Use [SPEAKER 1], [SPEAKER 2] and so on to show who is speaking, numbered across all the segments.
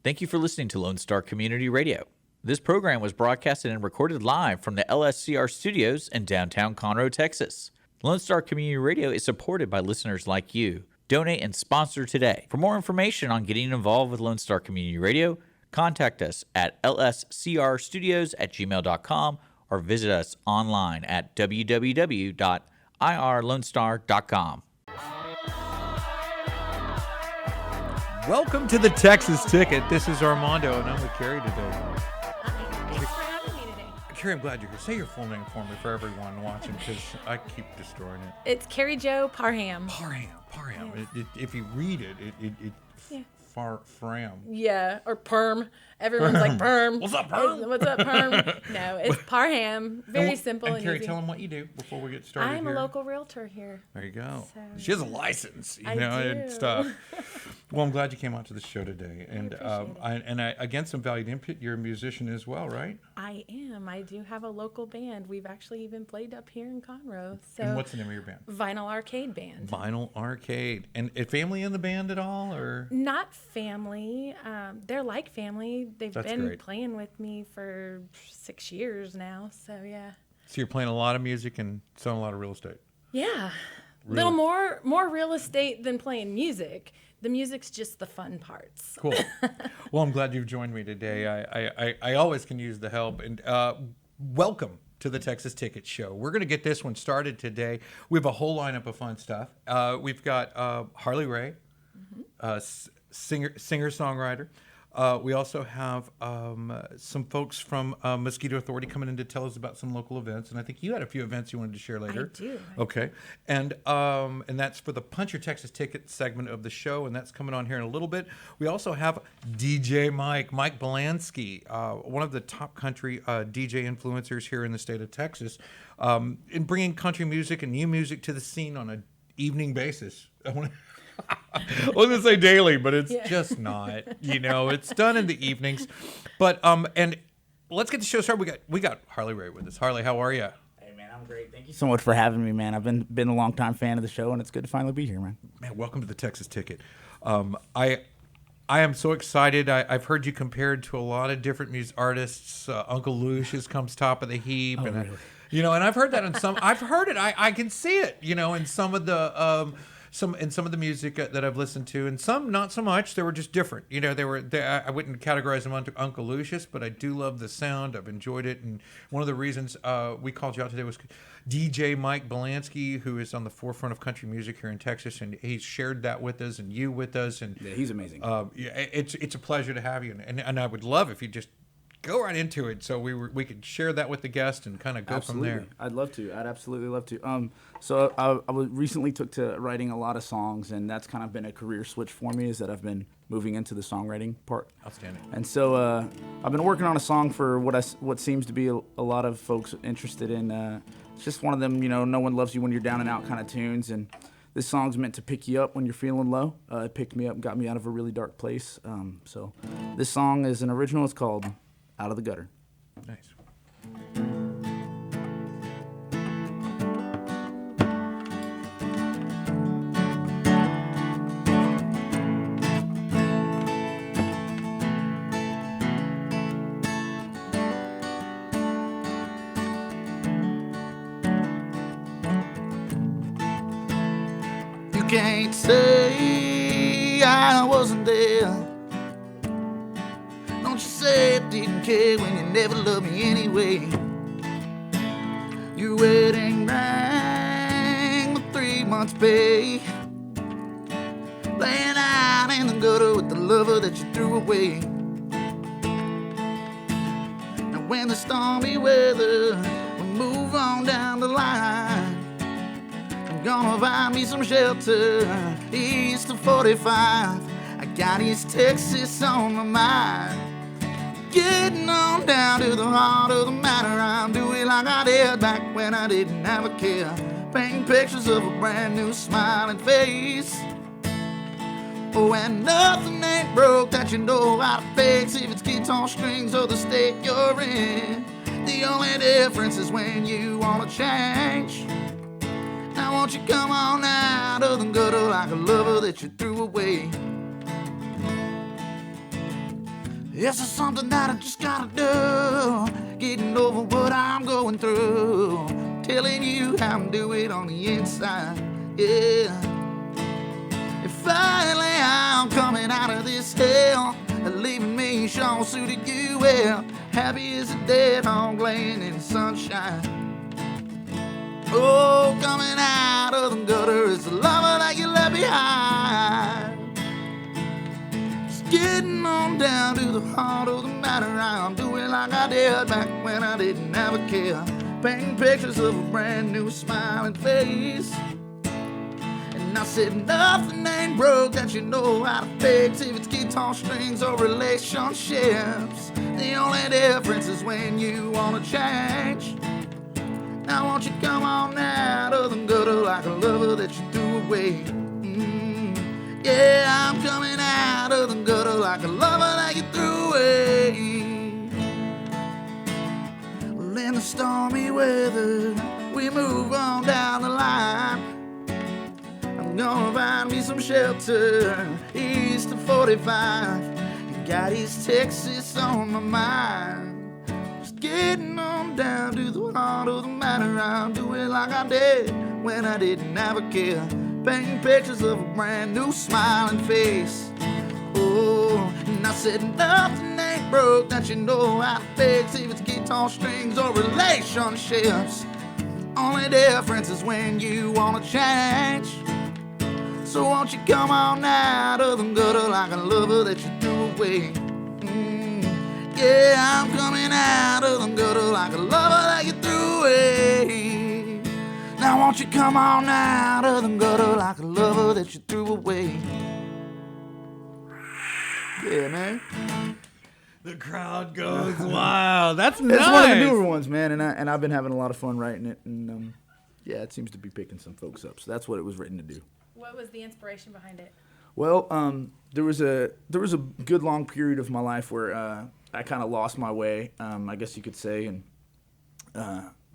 [SPEAKER 1] Thank you for listening to Lone Star Community Radio. This program was broadcasted and recorded live from the LSCR studios in downtown Conroe, Texas. Lone Star Community Radio is supported by listeners like you. Donate and sponsor today. For more information on getting involved with Lone Star Community Radio, contact us at lscrstudios@gmail.com or visit us online at www.irlonestar.com.
[SPEAKER 2] Welcome to the Texas Ticket. This is Armando, and I'm with Carrie today.
[SPEAKER 3] Thanks for having me today.
[SPEAKER 2] Carrie, I'm glad you're here. Say your full name for me for everyone watching, because I keep destroying it.
[SPEAKER 3] It's Carrie Jo Parham.
[SPEAKER 2] Parham.
[SPEAKER 3] Yes.
[SPEAKER 2] If you read it, Fram.
[SPEAKER 3] Yeah, or Perm. Everyone's like Perm.
[SPEAKER 2] What's up, Perm?
[SPEAKER 3] What's up, Perm? No, it's Parham. Very simple and
[SPEAKER 2] Carrie,
[SPEAKER 3] easy.
[SPEAKER 2] tell them what you do before we get started.
[SPEAKER 3] I'm
[SPEAKER 2] here.
[SPEAKER 3] a local realtor here.
[SPEAKER 2] There you go.
[SPEAKER 3] So,
[SPEAKER 2] she has a license,
[SPEAKER 3] I
[SPEAKER 2] and
[SPEAKER 3] do.
[SPEAKER 2] stuff. Well, I'm glad you came out to the show today, and
[SPEAKER 3] appreciate
[SPEAKER 2] I against some valued input. You're a musician as well, right?
[SPEAKER 3] I am. I do have a local band. We've actually even played up here in Conroe. So
[SPEAKER 2] And what's the name of your band?
[SPEAKER 3] Vinyl Arcade Band.
[SPEAKER 2] Vinyl Arcade. And a family in the band at all, or?
[SPEAKER 3] Not family. They're like family. They've
[SPEAKER 2] That's
[SPEAKER 3] been
[SPEAKER 2] great.
[SPEAKER 3] playing with me for 6 years now. So yeah.
[SPEAKER 2] So you're playing a lot of music and selling a lot of real estate.
[SPEAKER 3] Yeah.
[SPEAKER 2] Really?
[SPEAKER 3] Little more real estate than playing music. The music's just the fun parts.
[SPEAKER 2] Cool. Well, I'm glad you've joined me today. I always can use the help. And welcome to the Texas Ticket Show. We're going to get this one started today. We have a whole lineup of fun stuff. We've got Harley Ray, singer-songwriter. We also have some folks from Mosquito Authority coming in to tell us about some local events, and I think you had a few events you wanted to share later.
[SPEAKER 3] I do.
[SPEAKER 2] Okay, and that's for the Punch Your Texas Ticket segment of the show, and that's coming on here in a little bit. We also have DJ Mike Bilansky, one of the top country DJ influencers here in the state of Texas, in bringing country music and new music to the scene on an evening basis. I was going to say daily, but it's just not. It's done in the evenings. But and let's get the show started. We got Harley Ray with us. Harley, how are you?
[SPEAKER 4] Hey man, I'm great. Thank you so much for having me, man. I've been a long time fan of the show, and it's good to finally be here, man.
[SPEAKER 2] Man, welcome to the Texas Ticket. I am so excited. I've heard you compared to a lot of different music artists. Uncle Lucius comes top of the heap,
[SPEAKER 4] Oh,
[SPEAKER 2] and
[SPEAKER 4] really?
[SPEAKER 2] And I've heard that in some. I've heard it. I can see it. In some of the. Some of the music that I've listened to, and some not so much. They were just different. I wouldn't categorize them under Uncle Lucius, but I do love the sound. I've enjoyed it, and one of the reasons we called you out today was DJ Mike Bilansky, who is on the forefront of country music here in Texas, and he shared that with us and you with us, and
[SPEAKER 4] Yeah, he's amazing.
[SPEAKER 2] it's a pleasure to have you, and I would love if you just go right into it, so we could share that with the guest and kind of go
[SPEAKER 4] Absolutely.
[SPEAKER 2] from there.
[SPEAKER 4] I'd love to. I'd absolutely love to. So I recently took to writing a lot of songs, and that's kind of been a career switch for me, is that I've been moving into the songwriting part.
[SPEAKER 2] Outstanding.
[SPEAKER 4] And so I've been working on a song for what seems to be a lot of folks interested in. It's just one of them, no one loves you when you're down and out kind of tunes, and this song's meant to pick you up when you're feeling low. It picked me up, got me out of a really dark place. So this song is an original. It's called Out of the Gutter.
[SPEAKER 2] Nice.
[SPEAKER 4] You can't say I wasn't there. Don't you say I didn't care when you never loved me anyway. Your wedding rang with 3 months' pay, laying out in the gutter with the lover that you threw away. Now when the stormy weather will move on down the line, I'm gonna find me some shelter east of 45. I got East Texas on my mind. Getting on down to the heart of the matter. I'm doing like I did back when I didn't have a care. Painting pictures of a brand new smiling face. Oh, and nothing ain't broke that you know how to fix, if it's guitar strings or the state you're in. The only difference is when you wanna change. Now won't you come on out of the gutter like a lover that you threw away. This is something that I just gotta do. Getting over what I'm going through. Telling you how I'm doing on the inside. Yeah. And finally I'm coming out of this hell. Leaving me sure suited you well. Happy as a dead hog laying in the sunshine. Oh, coming out of the gutter is the lover that you left behind. Just getting on down to the heart of the matter. I'm doing like I did back when I didn't have a care. Painting pictures of a brand new smiling face. And I said nothing ain't broke that you know how to fix. If it's guitar strings or relationships, the only difference is when you wanna change. Now won't you come on out of the gutter like a lover that you threw away. Yeah, I'm coming out of the gutter like a lover that you threw away. Well, in the stormy weather, we move on down the line. I'm gonna find me some shelter east of 45. Got East Texas on my mind. Getting on down to the heart of the matter. I'm doing like I did when I didn't have a care. Painting pictures of a brand new smiling face. Oh, and I said nothing ain't broke that you know how to fix. If it's guitar strings or relationships, only difference is when you wanna change. So won't you come on out of the gutter like a lover that you threw away. Yeah, I'm coming out of the gutter like a lover that you threw away. Now won't you come on out of the gutter like a lover that you threw away. Yeah, man.
[SPEAKER 2] The crowd goes wild. That's nice.
[SPEAKER 4] It's one of the newer ones, man, and I've been having a lot of fun writing it, and yeah, it seems to be picking some folks up. So that's what it was written to do.
[SPEAKER 3] What was the inspiration behind it?
[SPEAKER 4] Well, there was a good long period of my life where I kind of lost my way, I guess you could say. And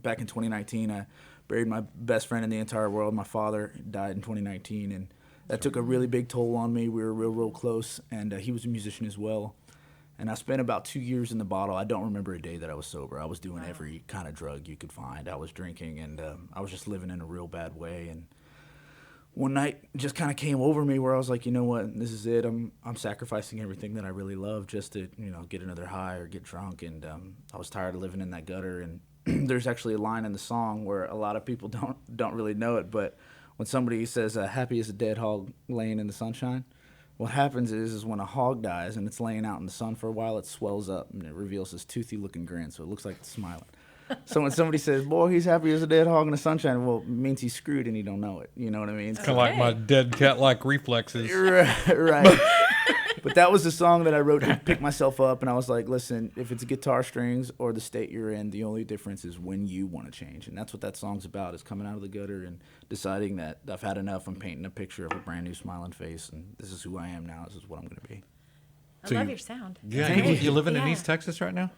[SPEAKER 4] back in 2019, I buried my best friend in the entire world. My father died in 2019, and that took a really big toll on me. We were real close, and he was a musician as well. And I spent about 2 years in the bottle. I don't remember a day that I was sober. I was doing every kind of drug you could find. I was drinking, and I was just living in a real bad way. And one night just kind of came over me where I was like, you know what, this is it. I'm sacrificing everything that I really love just to, get another high or get drunk. And I was tired of living in that gutter. And there's actually a line in the song where a lot of people don't really know it, but when somebody says happy as a dead hog laying in the sunshine, what happens is when a hog dies and it's laying out in the sun for a while, it swells up and it reveals this toothy looking grin, so it looks like it's smiling. So when somebody says, boy, he's happy as a dead hog in the sunshine, well, it means he's screwed and he don't know it. You know what I mean?
[SPEAKER 2] It's kind of like my dead cat-like reflexes.
[SPEAKER 4] Right. But that was the song that I wrote to pick myself up, and I was like, listen, if it's guitar strings or the state you're in, the only difference is when you want to change. And that's what that song's about, is coming out of the gutter and deciding that I've had enough. I'm painting a picture of a brand new smiling face, and this is who I am now. This is what I'm going to be.
[SPEAKER 3] I love your sound.
[SPEAKER 2] Yeah, you living in East Texas right now?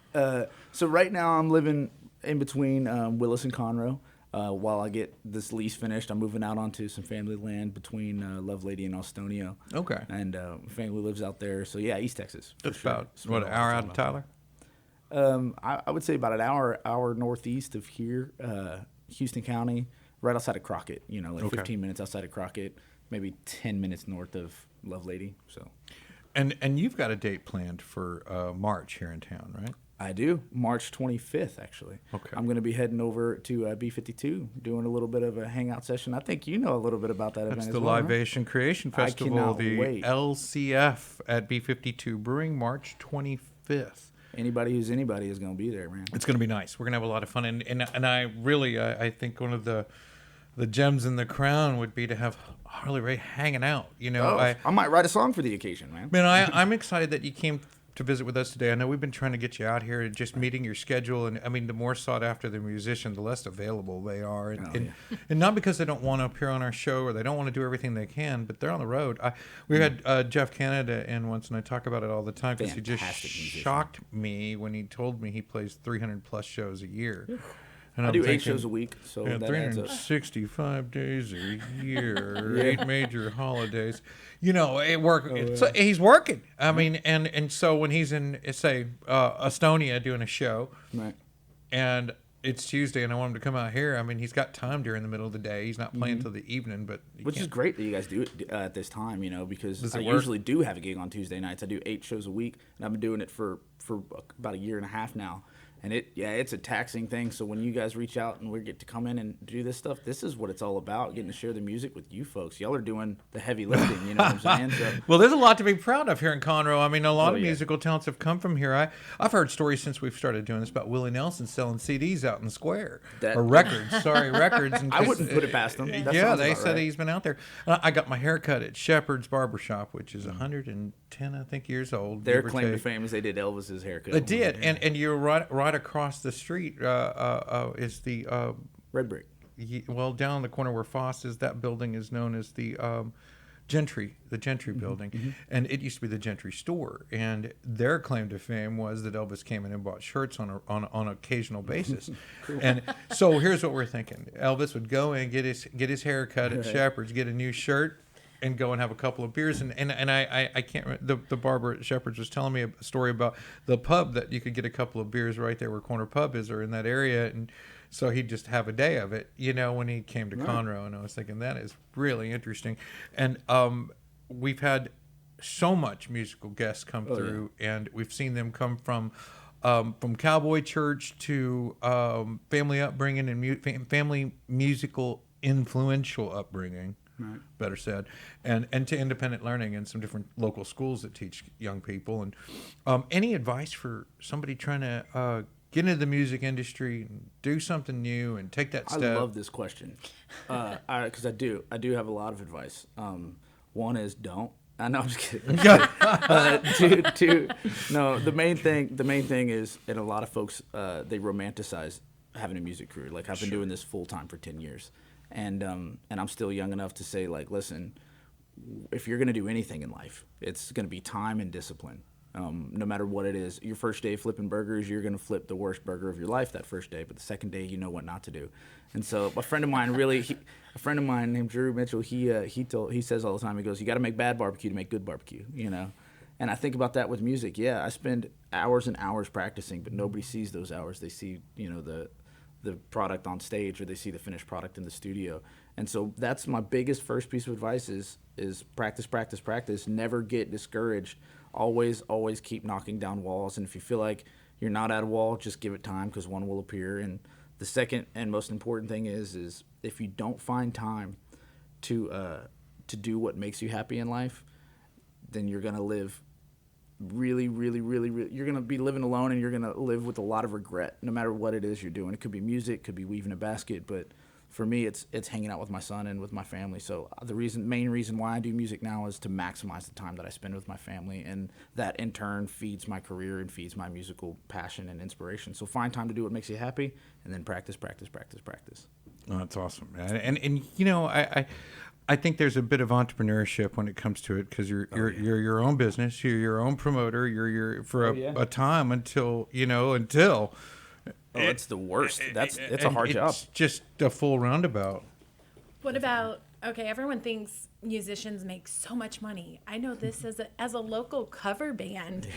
[SPEAKER 4] So right now I'm living in between Willis and Conroe. While I get this lease finished, I'm moving out onto some family land between Lovelady and Alstonio. Okay. And family lives out there. So, yeah, East Texas.
[SPEAKER 2] That's about, an hour out of Tyler?
[SPEAKER 4] I would say about an hour northeast of here, Houston County, right outside of Crockett. 15 minutes outside of Crockett, maybe 10 minutes north of Lovelady. So.
[SPEAKER 2] And you've got a date planned for March here in town, right?
[SPEAKER 4] I do. March 25th, actually. Okay. I'm going to be heading over to B52, doing a little bit of a hangout session. I think you know a little bit about that event as well.
[SPEAKER 2] That's the Libation Creation Festival, the LCF at B52 Brewing, March 25th.
[SPEAKER 4] Anybody who's anybody is going to be there, man.
[SPEAKER 2] It's going to be nice. We're going to have a lot of fun. And I really, I think one of the gems in the crown would be to have Harley Ray hanging out.
[SPEAKER 4] I might write a song for the occasion, man.
[SPEAKER 2] Man, I'm excited that you came to visit with us today. I know we've been trying to get you out here and just meeting your schedule. And I mean, the more sought after the musician, the less available they are. And not because they don't want to appear on our show or they don't want to do everything they can, but they're on the road. We had Jeff Canada in once, and I talk about it all the time because he just shocked me when he told me he plays 300 plus shows a year. And
[SPEAKER 5] I
[SPEAKER 2] I'm
[SPEAKER 5] do 8
[SPEAKER 2] thinking,
[SPEAKER 5] shows a week, so
[SPEAKER 2] yeah,
[SPEAKER 5] that adds up.
[SPEAKER 2] 365 days a year, 8 major holidays. You know, so he's working. I mean, and so when he's in, say, Estonia doing a show,
[SPEAKER 5] Right.
[SPEAKER 2] and it's Tuesday, and I want him to come out here. I mean, he's got time during the middle of the day. He's not playing till the evening, but
[SPEAKER 5] Which is great that you guys do it at this time, because
[SPEAKER 2] Does
[SPEAKER 5] I
[SPEAKER 2] it work?
[SPEAKER 5] usually do have a gig on Tuesday nights. I do 8 shows a week, and I've been doing it for about a year and a half now. And it's a taxing thing. So when you guys reach out and we get to come in and do this stuff, this is what it's all about, getting to share the music with you folks. Y'all are doing the heavy lifting, you know what I'm saying? So,
[SPEAKER 2] well, there's a lot to be proud of here in Conroe. I mean, a lot of
[SPEAKER 5] yeah.
[SPEAKER 2] musical talents have come from here. I've heard stories since we've started doing this about Willie Nelson selling CDs out in the square. Or records, records. And
[SPEAKER 5] I wouldn't put it past them. That
[SPEAKER 2] yeah,
[SPEAKER 5] sounds
[SPEAKER 2] they
[SPEAKER 5] about
[SPEAKER 2] said
[SPEAKER 5] right.
[SPEAKER 2] he's been out there. I got my hair cut at Shepherd's Barbershop, which is 110, I think, years old.
[SPEAKER 5] Their
[SPEAKER 2] give or
[SPEAKER 5] claim to
[SPEAKER 2] take.
[SPEAKER 5] fame is they did Elvis's haircut.
[SPEAKER 2] It did, and you're right across the street is the
[SPEAKER 5] Red Brick.
[SPEAKER 2] well, down in the corner where Foss is, that building is known as the Gentry building, and it used to be the Gentry store. And their claim to fame was that Elvis came in and bought shirts on an occasional basis. And so here's what we're thinking: Elvis would go in, get his hair cut at Shepherd's, get a new shirt, and go and have a couple of beers. And I can't remember, the barber at Shepherd's was telling me a story about the pub that you could get a couple of beers right there where Corner Pub is, or in that area. And so he'd just have a day of it, when he came to Conroe. And I was thinking, that is really interesting. And we've had so much musical guests come through, and we've seen them come from cowboy church to family upbringing and family musical influential upbringing. Right. Better said, and to independent learning and some different local schools that teach young people. And any advice for somebody trying to get into the music industry and do something new and take that step?
[SPEAKER 5] I love this question because I do have a lot of advice. One is don't. I know, I'm just kidding. Two, no. The main thing is, and a lot of folks they romanticize having a music career. Like, I've been doing this full time for 10 years. And I'm still young enough to say, like, listen, if you're going to do anything in life, it's going to be time and discipline, no matter what it is. Your first day flipping burgers, you're going to flip the worst burger of your life that first day, but the second day, you know what not to do. And so a friend of mine named Drew Mitchell, he says all the time, he goes, you got to make bad barbecue to make good barbecue, And I think about that with music. Yeah, I spend hours and hours practicing, but nobody sees those hours. They see, the product on stage, or they see the finished product in the studio. And so that's my biggest first piece of advice is practice, practice, practice. Never get discouraged. Always keep knocking down walls. And if you feel like you're not at a wall, just give it time, because one will appear. And the second and most important thing is if you don't find time to do what makes you happy in life, then you're going to live really, you're going to be living alone, and you're going to live with a lot of regret, no matter what it is you're doing. It could be music, could be weaving a basket, but for me, it's hanging out with my son and with my family. So the main reason why I do music now is to maximize the time that I spend with my family, and that in turn feeds my career and feeds my musical passion and inspiration. So find time to do what makes you happy, and then practice.
[SPEAKER 2] Oh, that's awesome, man. And I think there's a bit of entrepreneurship when it comes to it, because you're your own business, you're your own promoter, you're for a time until.
[SPEAKER 5] It's the worst. It's a hard job.
[SPEAKER 2] It's just a full roundabout.
[SPEAKER 3] What about, everyone thinks musicians make so much money. I know this as a local cover band,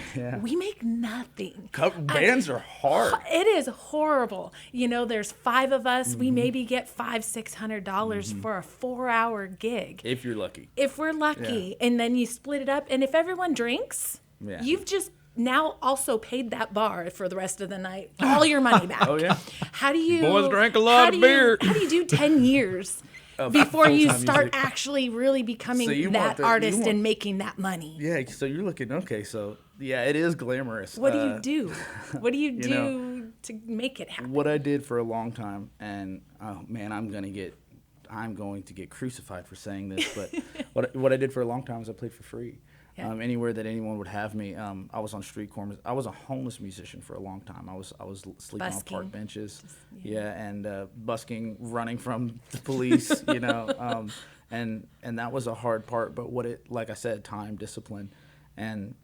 [SPEAKER 3] we make nothing.
[SPEAKER 5] Bands are hard.
[SPEAKER 3] It is horrible. There's 5 of us. We maybe get $500-$600 for a 4-hour gig.
[SPEAKER 5] If you're lucky.
[SPEAKER 3] If we're lucky. And then you split it up. And if everyone drinks, you've just now also paid that bar for the rest of the night. All your money back.
[SPEAKER 5] Oh, yeah.
[SPEAKER 3] How do you...
[SPEAKER 2] Boys drank a lot of beer.
[SPEAKER 3] How do you do 10 years... before you start
[SPEAKER 5] music.
[SPEAKER 3] Actually really becoming that artist and making that money?
[SPEAKER 5] Yeah, so you're looking, so it is glamorous.
[SPEAKER 3] What do you do? What do you do to make it happen?
[SPEAKER 5] What I did for a long time, and oh man, I'm going to get crucified for saying this, but what I did for a long time is I played for free. Yeah. Anywhere that anyone would have me. I was on street corners. I was a homeless musician for a long time. I was sleeping on park benches. And busking, running from the police, and that was a hard part. But like I said, time, discipline, and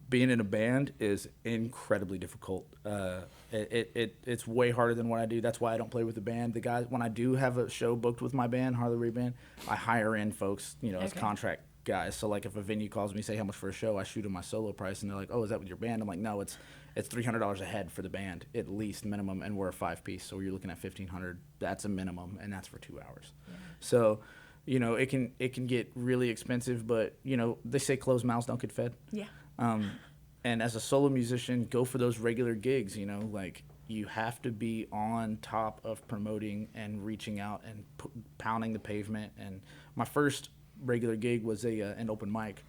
[SPEAKER 5] being in a band is incredibly difficult. It's way harder than what I do. That's why I don't play with the band. The guys, when I do have a show booked with my band, Harley Ray Band, I hire in folks, as contract guys. So like if a venue calls me, say how much for a show, I shoot them my solo price, and they're like, "Oh, is that with your band?" I'm like, "No, it's $300 a head for the band, at least minimum, and we're a 5-piece, so you're looking at $1,500. That's a minimum, and that's for 2 hours." Yeah. So, it can get really expensive, but they say closed mouths don't get fed.
[SPEAKER 3] Yeah.
[SPEAKER 5] And as a solo musician, go for those regular gigs. Like you have to be on top of promoting and reaching out and pounding the pavement. And my first regular gig was an open mic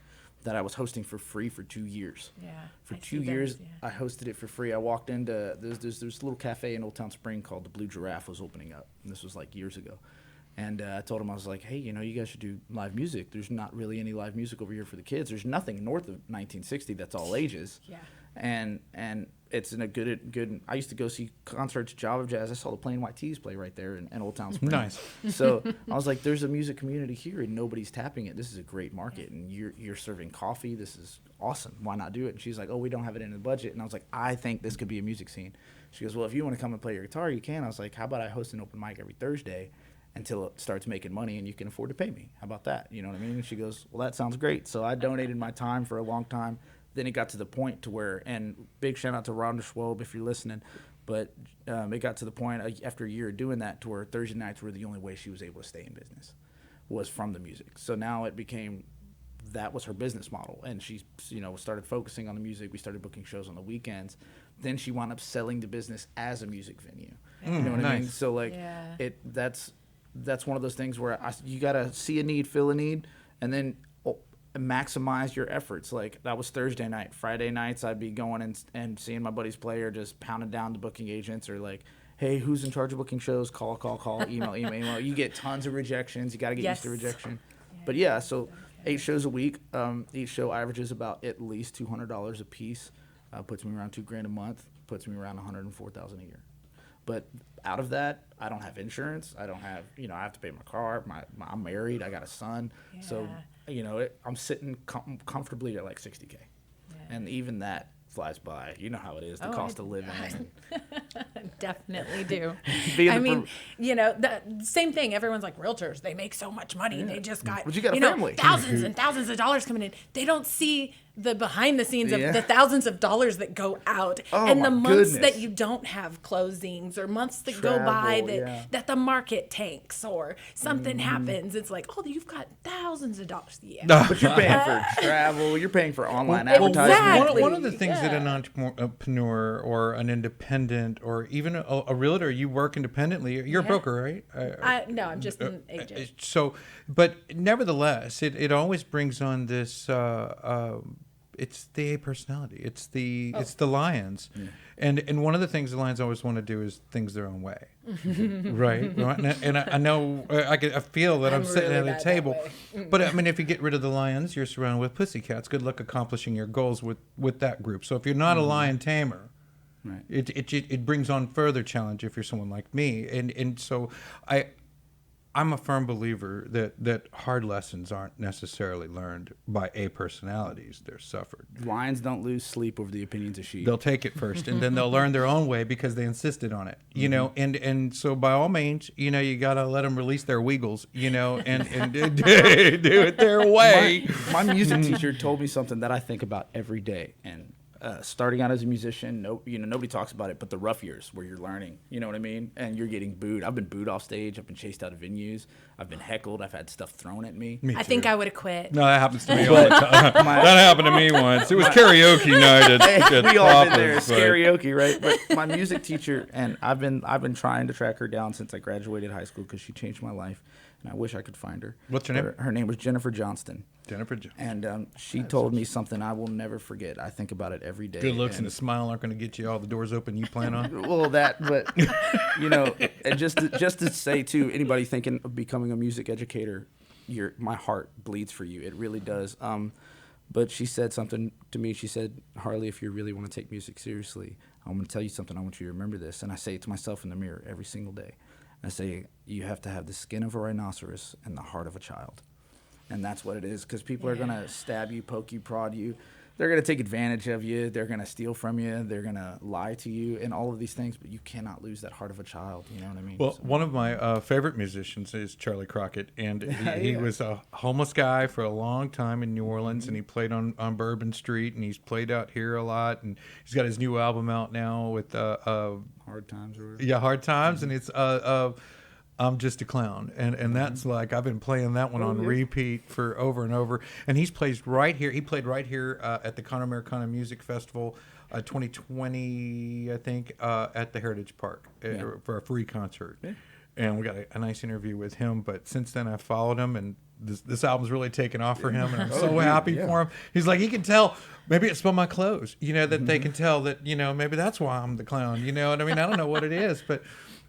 [SPEAKER 5] that I was hosting for free for 2 years.
[SPEAKER 3] Yeah.
[SPEAKER 5] For 2 years, I hosted it for free. I walked into there's a little cafe in Old Town Spring called the Blue Giraffe was opening up. And this was like years ago. And I told him, I was like, "Hey, you guys should do live music. There's not really any live music over here for the kids. There's nothing north of 1960 that's all ages."
[SPEAKER 3] Yeah.
[SPEAKER 5] And it's in a good. I used to go see concerts, Java Jazz. I saw the Plain White Tees play right there in Old Town Spring.
[SPEAKER 2] Nice.
[SPEAKER 5] So I was like, "There's a music community here, and nobody's tapping it. This is a great market, and you're serving coffee. This is awesome. Why not do it?" And she's like, "Oh, we don't have it in the budget." And I was like, "I think this could be a music scene." She goes, "Well, if you want to come and play your guitar, you can." I was like, "How about I host an open mic every Thursday until it starts making money and you can afford to pay me? How about that?" You know what I mean? And she goes, "Well, that sounds great." So I donated my time for a long time. Then it got to the point to where, and big shout out to Rhonda Schwab if you're listening, but it got to the point after a year of doing that to where Thursday nights were the only way she was able to stay in business was from the music. So now it became, that was her business model. And she, started focusing on the music. We started booking shows on the weekends. Then she wound up selling the business as a music venue. You know what I mean? So that's one of those things where you got to see a need, fill a need, and then maximize your efforts. Like that was Thursday night. Friday nights I'd be going and seeing my buddies play or just pounding down the booking agents or like, "Hey, who's in charge of booking shows? Call, email. You get tons of rejections. You got to get used to rejection. But yeah, so 8 shows a week. Each show averages about at least $200 a piece. Puts me around $2,000 a month. Puts me around $104,000 a year. But out of that, I don't have insurance. I don't have, I have to pay my car. I'm married. I got a son. Yeah. So, I'm sitting comfortably at like $60K. Yeah. And even that flies by. You know how it is, the cost of living.
[SPEAKER 3] Definitely do. The same thing. Everyone's like, realtors, they make so much money. Yeah. They just got,
[SPEAKER 5] but you got a family.
[SPEAKER 3] Thousands and thousands of dollars coming in. They don't see the behind the scenes of the thousands of dollars that go out and the months that you don't have closings or months that go by that the market tanks or something happens. It's like, you've got thousands of dollars. Yeah.
[SPEAKER 5] But you're paying for travel. You're paying for online advertising.
[SPEAKER 3] Exactly.
[SPEAKER 2] One of the things that an entrepreneur or an independent or even a realtor, you work independently. You're a broker, right?
[SPEAKER 3] No, I'm just an agent.
[SPEAKER 2] But nevertheless, it always brings on this. It's the A personality. It's the lions, and one of the things the lions always want to do is things their own way, right? And I know I feel that I'm sitting
[SPEAKER 3] really
[SPEAKER 2] at a table, but I mean, if you get rid of the lions, you're surrounded with pussycats. Good luck accomplishing your goals with that group. So if you're not a lion tamer, right, it brings on further challenge if you're someone like me, and so I'm a firm believer that hard lessons aren't necessarily learned by A personalities. They're suffered.
[SPEAKER 5] Lions don't lose sleep over the opinions of sheep.
[SPEAKER 2] They'll take it first, and then they'll learn their own way because they insisted on it. And so by all means, you got to let them release their wiggles, and do it their way.
[SPEAKER 5] My music teacher told me something that I think about every day, and starting out as a musician, nobody talks about it, but the rough years where you're learning, you know what I mean? And you're getting booed. I've been booed off stage. I've been chased out of venues. I've been heckled. I've had stuff thrown at me.
[SPEAKER 3] I think I would have quit.
[SPEAKER 2] No, that happens to me all the time. That happened to me once. It was karaoke night at
[SPEAKER 5] we all been there. It's karaoke, right? But my music teacher, and I've been trying to track her down since I graduated high school because she changed my life, and I wish I could find her.
[SPEAKER 2] What's her name?
[SPEAKER 5] Her name was Jennifer Johnston.
[SPEAKER 2] Jennifer Johnston.
[SPEAKER 5] And she told me something I will never forget. I think about it every day.
[SPEAKER 2] Good looks and a smile aren't going to get you all the doors open you plan on.
[SPEAKER 5] Well, but and just to say too, anybody thinking of becoming a music educator, my heart bleeds for you. It really does. But she said something to me. She said, "Harley, if you really want to take music seriously, I'm going to tell you something. I want you to remember this." And I say it to myself in the mirror every single day. I say, you have to have the skin of a rhinoceros and the heart of a child. And that's what it is, because people are going to stab you, poke you, prod you. they're going to take advantage of you. They're going to steal from you. They're going to lie to you and all of these things, but you cannot lose that heart of a child. You know what I mean?
[SPEAKER 2] Well,
[SPEAKER 5] So-
[SPEAKER 2] one of my favorite musicians is Charlie Crockett, and he was a homeless guy for a long time in New Orleans, and he played on Bourbon Street, and he's played out here a lot, and he's got his new album out now with
[SPEAKER 5] Hard Times or whatever.
[SPEAKER 2] Yeah, Hard Times, and it's I'm Just a Clown, and that's like I've been playing that one on repeat for over and over. And he played right here at the Conroe Americana Music Festival, 2020, I think, at the Heritage Park for a free concert. Yeah. And we got a nice interview with him. But since then, I followed him, and this album's really taken off for him, and I'm so happy for him. He's like, he can tell. Maybe it's by my clothes, that they can tell that, maybe that's why I'm the clown. You know what I mean? I don't know what it is, but.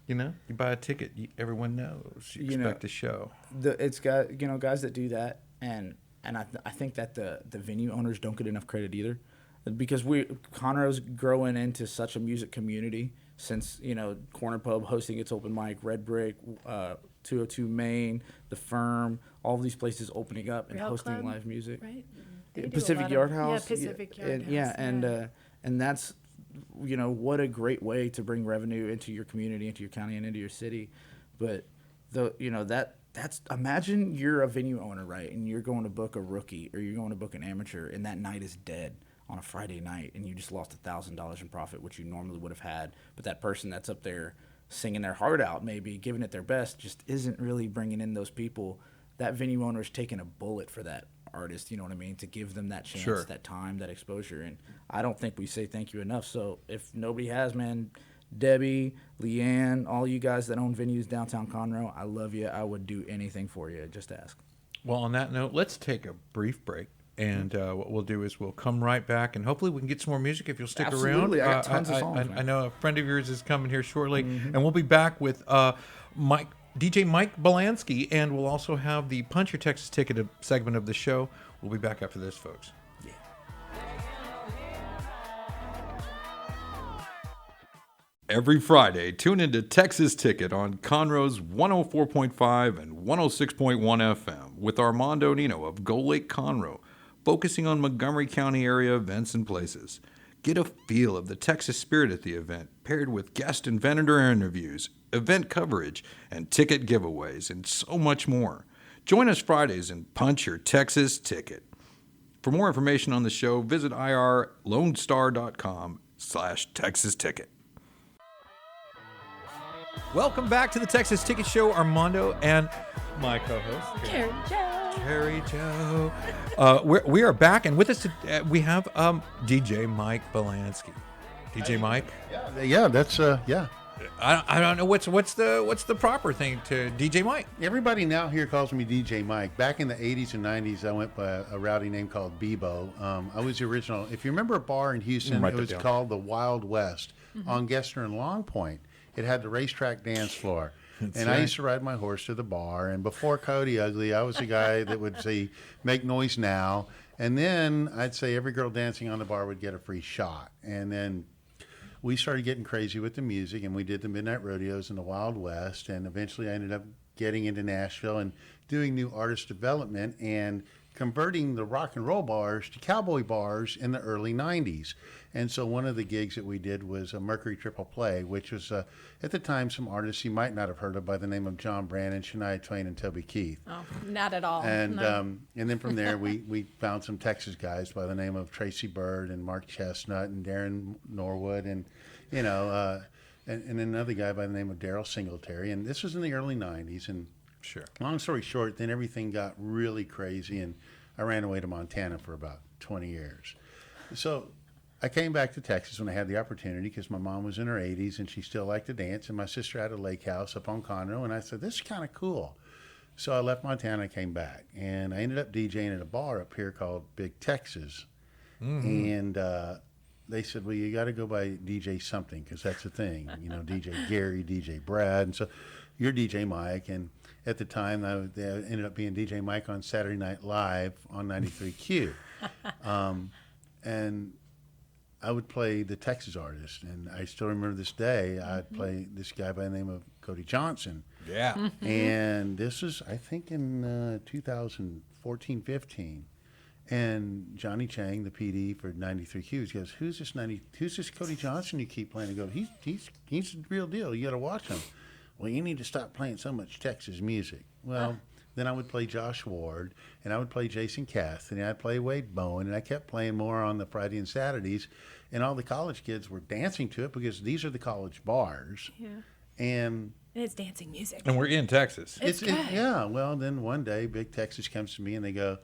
[SPEAKER 2] You buy a ticket, everyone knows. You expect a show.
[SPEAKER 5] It's got guys that do that, and I think that the venue owners don't get enough credit either, because Conroe's growing into such a music community since Corner Pub hosting its open mic, Red Brick, 202 Main, The Firm, all of these places opening up and
[SPEAKER 3] Real
[SPEAKER 5] hosting
[SPEAKER 3] Club,
[SPEAKER 5] live music.
[SPEAKER 3] Right.
[SPEAKER 5] Pacific Yard House.
[SPEAKER 3] Yeah, Pacific Yard House.
[SPEAKER 5] And that's. What a great way to bring revenue into your community, into your county, and into your city. But that's imagine you're a venue owner, right? And you're going to book a rookie or you're going to book an amateur, and that night is dead on a Friday night, and you just lost $1,000 in profit, which you normally would have had. But that person that's up there singing their heart out, maybe giving it their best, just isn't really bringing in those people. That venue owner is taking a bullet for that artist, you know what I mean, to give them that chance, that time, that exposure. And I don't think we say thank you enough. So if nobody has, man, Debbie, Leanne, all you guys that own venues downtown Conroe, I love you. I would do anything for you. Just ask.
[SPEAKER 2] Well, on that note, let's take a brief break. And what we'll do is we'll come right back, and hopefully we can get some more music if you'll stick around.
[SPEAKER 5] Absolutely. I got tons of songs.
[SPEAKER 2] I know a friend of yours is coming here shortly, and we'll be back with DJ Mike Bilansky, and we'll also have the Punch Your Texas Ticket segment of the show. We'll be back after this, folks.
[SPEAKER 5] Yeah.
[SPEAKER 2] Every Friday, tune into Texas Ticket on Conroe's 104.5 and 106.1 FM with Armando Nino of Gold Lake Conroe, focusing on Montgomery County area events and places. Get a feel of the Texas spirit at the event, paired with guest and vendor interviews, event coverage, and ticket giveaways, and so much more. Join us Fridays and punch your Texas ticket. For more information on the show, visit irlonestar.com/Texas Ticket. Welcome back to the Texas Ticket Show. Armando and my co-host, Carrie Joe. We are back, and with us we have DJ Mike Bilansky. DJ Mike.
[SPEAKER 6] Yeah, that's yeah.
[SPEAKER 2] I don't know what's the proper thing to DJ Mike.
[SPEAKER 6] Everybody now here calls me DJ Mike. Back in the 80s and 90s, I went by a rowdy name called Bebo. I was the original. If you remember a bar in Houston, it was called the Wild West on Gessner and Long Point. It had the racetrack dance floor. I used to ride my horse to the bar. And before Cody Ugly, I was the guy that would say, make noise now. And then I'd say every girl dancing on the bar would get a free shot. And then we started getting crazy with the music, and we did the midnight rodeos in the Wild West. And eventually I ended up getting into Nashville and doing new artist development and converting the rock and roll bars to cowboy bars in the early 90s. And so one of the gigs that we did was a Mercury Triple Play, which was at the time some artists you might not have heard of by the name of John Brannon, Shania Twain, and Toby Keith.
[SPEAKER 3] Oh, not at all.
[SPEAKER 6] And
[SPEAKER 3] no.
[SPEAKER 6] And then from there we found some Texas guys by the name of Tracy Bird and Mark Chestnut and Darren Norwood and and another guy by the name of Daryl Singletary. And this was in the early 90s. And
[SPEAKER 2] sure.
[SPEAKER 6] Long story short, then everything got really crazy, and I ran away to Montana for about 20 years. So I came back to Texas when I had the opportunity because my mom was in her 80s and she still liked to dance, and my sister had a lake house up on Conroe, and I said, this is kind of cool. So I left Montana and came back, and I ended up DJing at a bar up here called Big Texas. And they said, well, you got to go by DJ something because that's the thing, DJ Gary, DJ Brad, and so you're DJ Mike. And at the time, I ended up being DJ Mike on Saturday Night Live on 93Q. And I would play the Texas artist. And I still remember this day, I'd play this guy by the name of Cody Johnson.
[SPEAKER 2] Yeah.
[SPEAKER 6] And this was, I think, in 2014, 15. And Johnny Chang, the PD for 93Qs, goes, who's this Cody Johnson you keep playing? I go, he's the real deal. You got to watch him. Well, you need to stop playing so much Texas music. Well, then I would play Josh Ward, and I would play Jason Cassidy, and I'd play Wade Bowen, and I kept playing more on the Friday and Saturdays, and all the college kids were dancing to it because these are the college bars.
[SPEAKER 3] Yeah.
[SPEAKER 6] And
[SPEAKER 3] it's dancing music.
[SPEAKER 2] And we're in Texas.
[SPEAKER 3] It's good.
[SPEAKER 6] Yeah. Well, then one day, Big Texas comes to me, and they go,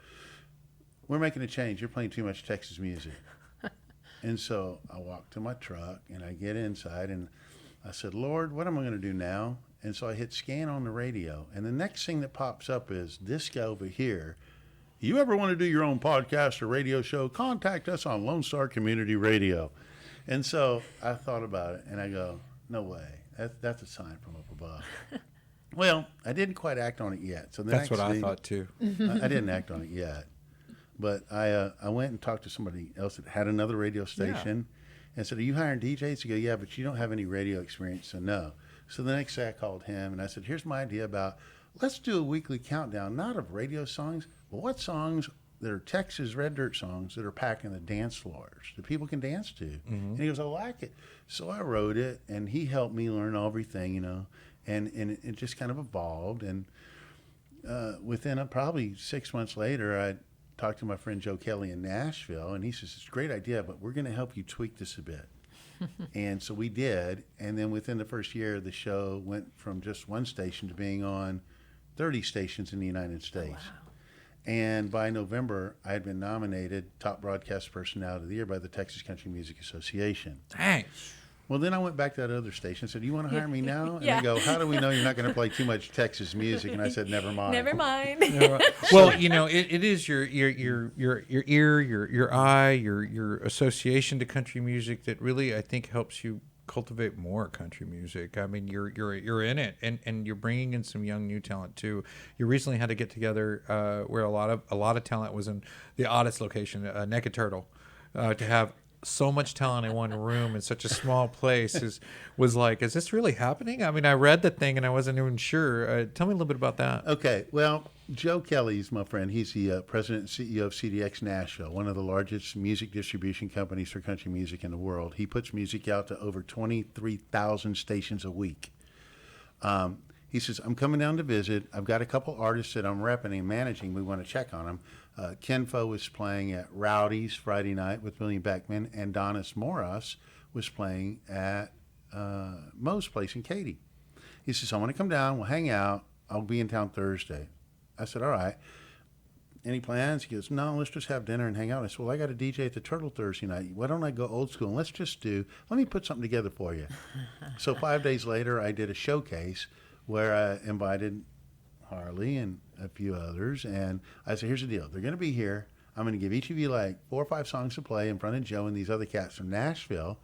[SPEAKER 6] we're making a change. You're playing too much Texas music. And so I walk to my truck, and I get inside, and I said, Lord, what am I going to do now? And so I hit scan on the radio, and the next thing that pops up is this guy over here. You ever want to do your own podcast or radio show? Contact us on Lone Star Community Radio. And so I thought about it, and I go, no way. That's a sign from up above. Well, I didn't quite act on it yet. So
[SPEAKER 2] that's what I thought too.
[SPEAKER 6] I didn't act on it yet. But I went and talked to somebody else that had another radio station and said, are you hiring DJs? He go, yeah, but you don't have any radio experience, so no. So the next day I called him and I said, here's my idea about, let's do a weekly countdown, not of radio songs, but what songs that are Texas Red Dirt songs that are packing the dance floors that people can dance to. Mm-hmm. And he goes, I like it. So I wrote it, and he helped me learn everything, and it just kind of evolved. And within probably 6 months later, I talked to my friend Joe Kelly in Nashville, and he says, it's a great idea, but we're going to help you tweak this a bit. And so we did, and then within the first year, the show went from just one station to being on 30 stations in the United States. Oh, wow. And by November, I had been nominated Top Broadcast Personality of the Year by the Texas Country Music Association.
[SPEAKER 2] Thanks.
[SPEAKER 6] Well, then I went back to that other station and said, do you want to hire me now? And they go, how do we know you're not going to play too much Texas music? And I said, never mind.
[SPEAKER 3] Never mind.
[SPEAKER 2] Well, it is your ear, your eye, your association to country music that really, I think, helps you cultivate more country music. I mean, you're in it, and you're bringing in some young new talent too. You recently had to get together where a lot of talent was in the oddest location, Naked Turtle, to have so much talent in one room in such a small place was like, is this really happening? I mean, I read the thing and I wasn't even sure. Tell me a little bit about that.
[SPEAKER 6] Okay, well, Joe Kelly's my friend. He's the president and CEO of CDX Nashville, one of the largest music distribution companies for country music in the world. He puts music out to over 23,000 stations a week. He says, I'm coming down to visit. I've got a couple artists that I'm repping and managing. We want to check on them. Ken Fo was playing at Rowdy's Friday night with William Beckman, and Donis Moras was playing at Mo's place in Katy. He says, I want to come down. We'll hang out. I'll be in town Thursday. I said, all right. Any plans? He goes, no, let's just have dinner and hang out. I said, well, I got a DJ at the Turtle Thursday night. Why don't I go old school? And let me put something together for you. So 5 days later, I did a showcase where I invited Harley and a few others, and I said, here's the deal. They're going to be here. I'm going to give each of you like 4 or 5 songs to play in front of Joe and these other cats from Nashville,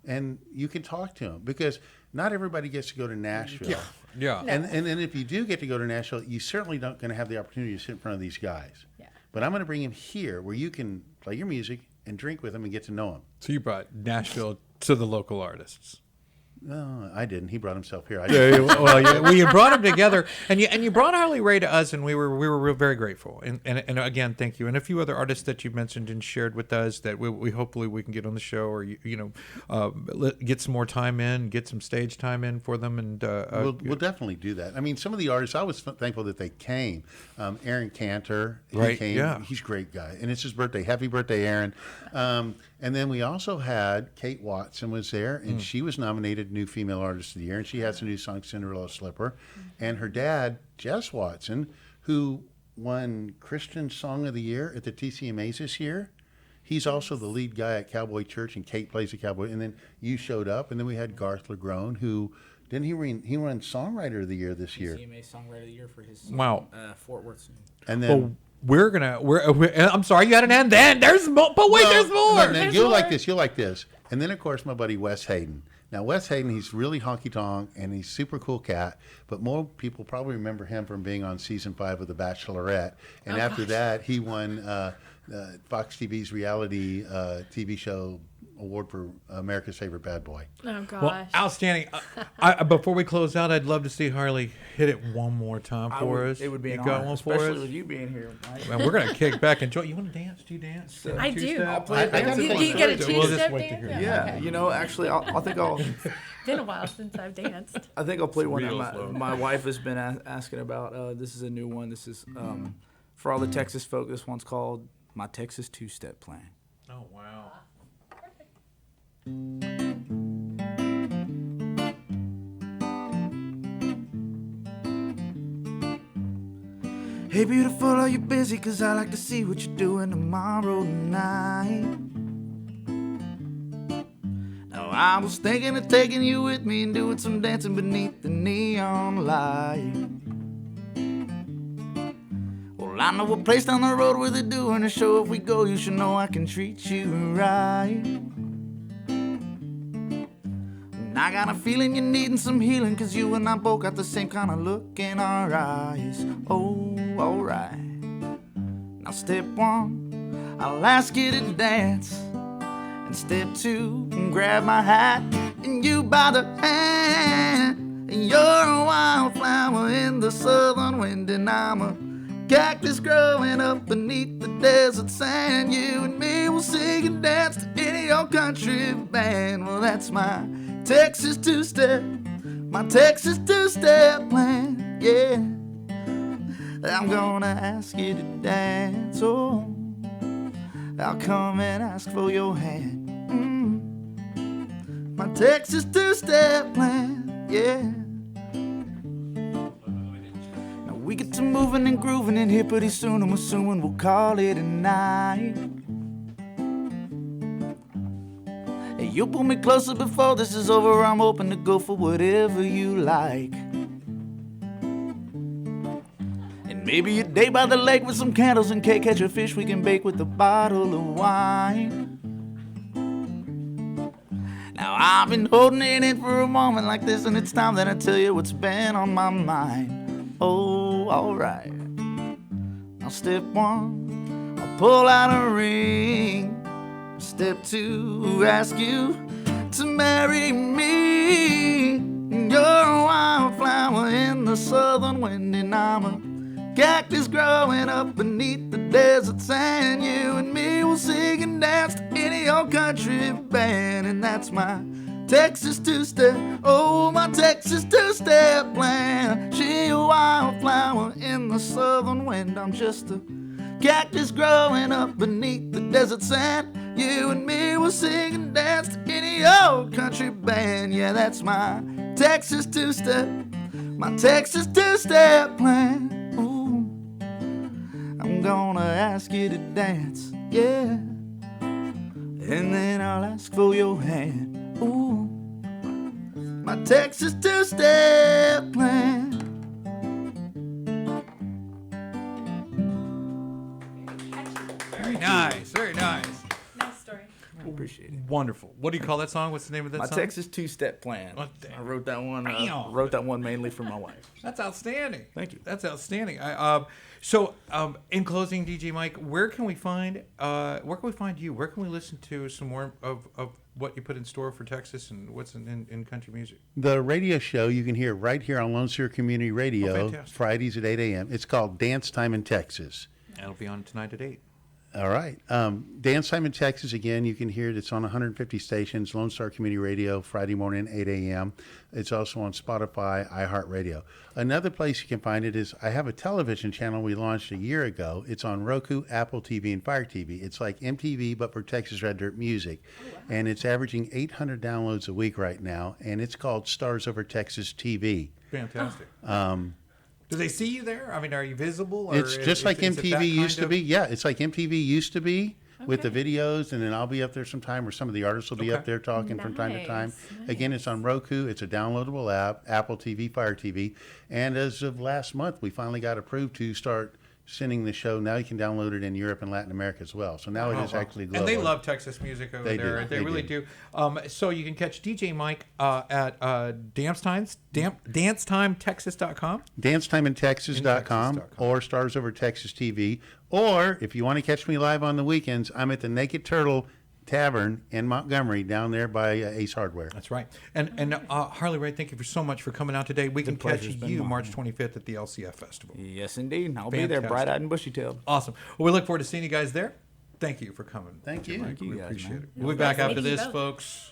[SPEAKER 6] and you can talk to them, because not everybody gets to go to Nashville.
[SPEAKER 2] Yeah.
[SPEAKER 6] And then if you do get to go to Nashville, you certainly don't going to have the opportunity to sit in front of these guys.
[SPEAKER 3] Yeah.
[SPEAKER 6] But I'm going to bring them here where you can play your music and drink with them and get to know them.
[SPEAKER 2] So you brought Nashville to the local artists.
[SPEAKER 6] No, I didn't. He brought himself here.
[SPEAKER 2] Well, you brought him together, and you brought Harley Ray to us, and we were very grateful. And again, thank you. And a few other artists that you mentioned and shared with us that we hopefully we can get on the show, or get some more time in, get some stage time in for them, and
[SPEAKER 6] we'll definitely do that. I mean, some of the artists, I was thankful that they came. Aaron Cantor,
[SPEAKER 2] right?
[SPEAKER 6] He came.
[SPEAKER 2] Yeah.
[SPEAKER 6] He's a great guy, and it's his birthday. Happy birthday, Aaron! And then we also had Kate Watson was there, and she was nominated New Female Artist of the Year, and she has a new song, Cinderella Slipper. And her dad, Jess Watson, who won Christian Song of the Year at the TCMAs this year, he's also the lead guy at Cowboy Church, and Kate plays the cowboy. And then you showed up, and then we had Garth LeGrone, who didn't he won Songwriter of the Year this year?
[SPEAKER 5] TCMA Songwriter of the Year for his song,
[SPEAKER 2] wow.
[SPEAKER 5] Fort Worth song.
[SPEAKER 6] And then.
[SPEAKER 2] We're I'm sorry, you had an end. Then there's more, but wait, there's more.
[SPEAKER 6] No, you'll like this. And then of course my buddy Wes Hayden. Now Wes Hayden, he's really honky tonk and he's super cool cat. But more people probably remember him from being on season 5 of The Bachelorette. And after that, he won Fox TV's reality TV show award for America's Favorite Bad Boy.
[SPEAKER 3] Oh gosh.
[SPEAKER 2] Well, outstanding. Before we close out, I'd love to see Harley hit it one more time for us.
[SPEAKER 5] It would be
[SPEAKER 2] you
[SPEAKER 5] an
[SPEAKER 2] got
[SPEAKER 5] honor,
[SPEAKER 2] one for
[SPEAKER 5] especially
[SPEAKER 2] us?
[SPEAKER 5] with you being here, Mike.
[SPEAKER 2] Man, we're gonna kick back and enjoy. You want to dance? Do you dance?
[SPEAKER 3] I do.
[SPEAKER 5] I'll play
[SPEAKER 6] I gotta
[SPEAKER 3] Do
[SPEAKER 6] think
[SPEAKER 3] you get a
[SPEAKER 6] through it.
[SPEAKER 2] We'll just
[SPEAKER 3] two-step
[SPEAKER 2] wait to
[SPEAKER 3] dance?
[SPEAKER 2] hear it.
[SPEAKER 5] Yeah,
[SPEAKER 3] Okay.
[SPEAKER 5] you know, actually, I think I'll
[SPEAKER 3] Been a while since I've danced.
[SPEAKER 5] play one
[SPEAKER 2] real
[SPEAKER 5] that
[SPEAKER 2] slow.
[SPEAKER 5] my wife has been asking about. This is a new one. This is for all the Texas folk. This one's called My Texas Two-Step Plan.
[SPEAKER 2] Oh wow.
[SPEAKER 4] Hey beautiful, are you busy? Cause I like to see what you're doing tomorrow night. Now I was thinking of taking you with me and doing some dancing beneath the neon light. Well, I know a place down the road where they're doing a show. If we go, you should know I can treat you right. And I got a feeling you're needing some healing, cause you and I both got the same kind of look in our eyes. Oh, alright. Now step one, I'll ask you to dance. And step two, grab my hat and you by the hand. And you're a wildflower in the southern wind, and I'm a cactus growing up beneath the desert sand. You and me will sing and dance to any old country band. Well, that's my Texas two-step, my Texas two-step plan, yeah. I'm gonna ask you to dance, oh, I'll come and ask for your hand. My Texas two-step plan, yeah. Now we get to moving and grooving in here pretty soon. I'm assuming we'll call it a night. Hey, you pull me closer before this is over. I'm open to go for whatever you like. And maybe a day by the lake with some candles and cake. Catch a fish we can bake with a bottle of wine. Now I've been holding it in for a moment like this, and it's time that I tell you what's been on my mind. Oh, alright. Now step one, I'll pull out a ring. Step two, ask you to marry me. You're a wildflower in the southern wind, and I'm a cactus growing up beneath the desert sand. You and me will sing and dance to any old country band. And that's my Texas two-step, oh, my Texas two-step plan. She a wildflower in the southern wind, I'm just a cactus growing up beneath the desert sand. You and me will sing and dance to any old country band. Yeah, that's my Texas two-step, my Texas two-step plan. Ooh, I'm gonna ask you to dance, yeah, and then I'll ask for your hand. Ooh, my Texas two-step plan.
[SPEAKER 2] Very nice. Very nice.
[SPEAKER 3] Nice story.
[SPEAKER 5] I appreciate it.
[SPEAKER 2] Wonderful. What do you call that song? What's the name of that
[SPEAKER 5] My
[SPEAKER 2] song?
[SPEAKER 5] Texas two-step plan.
[SPEAKER 2] Oh,
[SPEAKER 5] I wrote that one.
[SPEAKER 2] Damn.
[SPEAKER 5] Wrote that one mainly for my wife.
[SPEAKER 2] That's outstanding.
[SPEAKER 5] Thank you.
[SPEAKER 2] That's outstanding. In closing, DJ Mike, where can we find you? Where can we listen to some more of what you put in store for Texas and what's in country music?
[SPEAKER 6] The radio show you can hear right here on Lone Star Community Radio,
[SPEAKER 2] fantastic.
[SPEAKER 6] Fridays at 8 a.m. It's called Dance Time in Texas.
[SPEAKER 2] That'll be on tonight at 8.
[SPEAKER 6] All right. Dance Time in Texas, again, you can hear it. It's on 150 stations, Lone Star Community Radio, Friday morning, 8 a.m. It's also on Spotify, iHeartRadio. Another place you can find it is I have a television channel we launched a year ago. It's on Roku, Apple TV, and Fire TV. It's like MTV, but for Texas Red Dirt music. And it's averaging 800 downloads a week right now, and it's called StarsOverTexasTV.
[SPEAKER 2] Fantastic. Do they see you there? I mean, are you visible? Or
[SPEAKER 6] It's just like
[SPEAKER 2] is it
[SPEAKER 6] MTV
[SPEAKER 2] that
[SPEAKER 6] used
[SPEAKER 2] kind
[SPEAKER 6] to
[SPEAKER 2] of-
[SPEAKER 6] be. Yeah, it's like MTV used to be with the videos, and then I'll be up there sometime, or some of the artists will be up
[SPEAKER 2] Okay.
[SPEAKER 6] there talking from time to time.
[SPEAKER 3] Nice,
[SPEAKER 6] Again, it's on Roku. It's a downloadable app, Apple TV, Fire TV. And as of last month, we finally got approved to start sending the show. Now you can download it in Europe and Latin America as well. So now it is actually global.
[SPEAKER 2] And they love Texas music over
[SPEAKER 6] They
[SPEAKER 2] there.
[SPEAKER 6] do.
[SPEAKER 2] They
[SPEAKER 6] They
[SPEAKER 2] really do. So you can catch DJ Mike at DanceTimeinTexas.com.
[SPEAKER 6] DanceTimeinTexas.com or Stars Over Texas TV. Or if you want to catch me live on the weekends, I'm at the Naked Turtle Tavern in Montgomery down there by Ace Hardware.
[SPEAKER 2] That's right. And Harley Ray, thank you so much for coming out today. We can catch you March 25th at the LCF Festival.
[SPEAKER 5] Yes, indeed. I'll be there, bright-eyed and bushy-tailed.
[SPEAKER 2] Awesome. Well, we look forward to seeing you guys there. Thank you for coming.
[SPEAKER 6] Thank you.
[SPEAKER 5] Thank you
[SPEAKER 2] We
[SPEAKER 5] guys,
[SPEAKER 2] appreciate
[SPEAKER 5] man.
[SPEAKER 2] it. We'll be back after this, folks.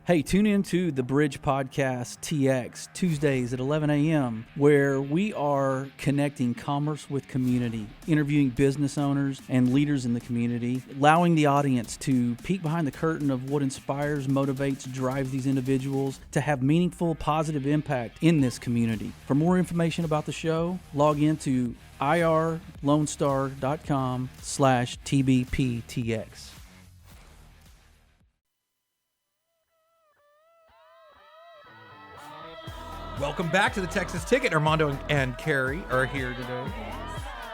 [SPEAKER 7] Hey, tune in to the Bridge Podcast TX Tuesdays at 11 a.m., where we are connecting commerce with community, interviewing business owners and leaders in the community, allowing the audience to peek behind the curtain of what inspires, motivates, drives these individuals to have meaningful, positive impact in this community. For more information about the show, log into irlonestar.com/TBPTX.
[SPEAKER 2] Welcome back to the Texas Ticket. Armando and Carrie are here today.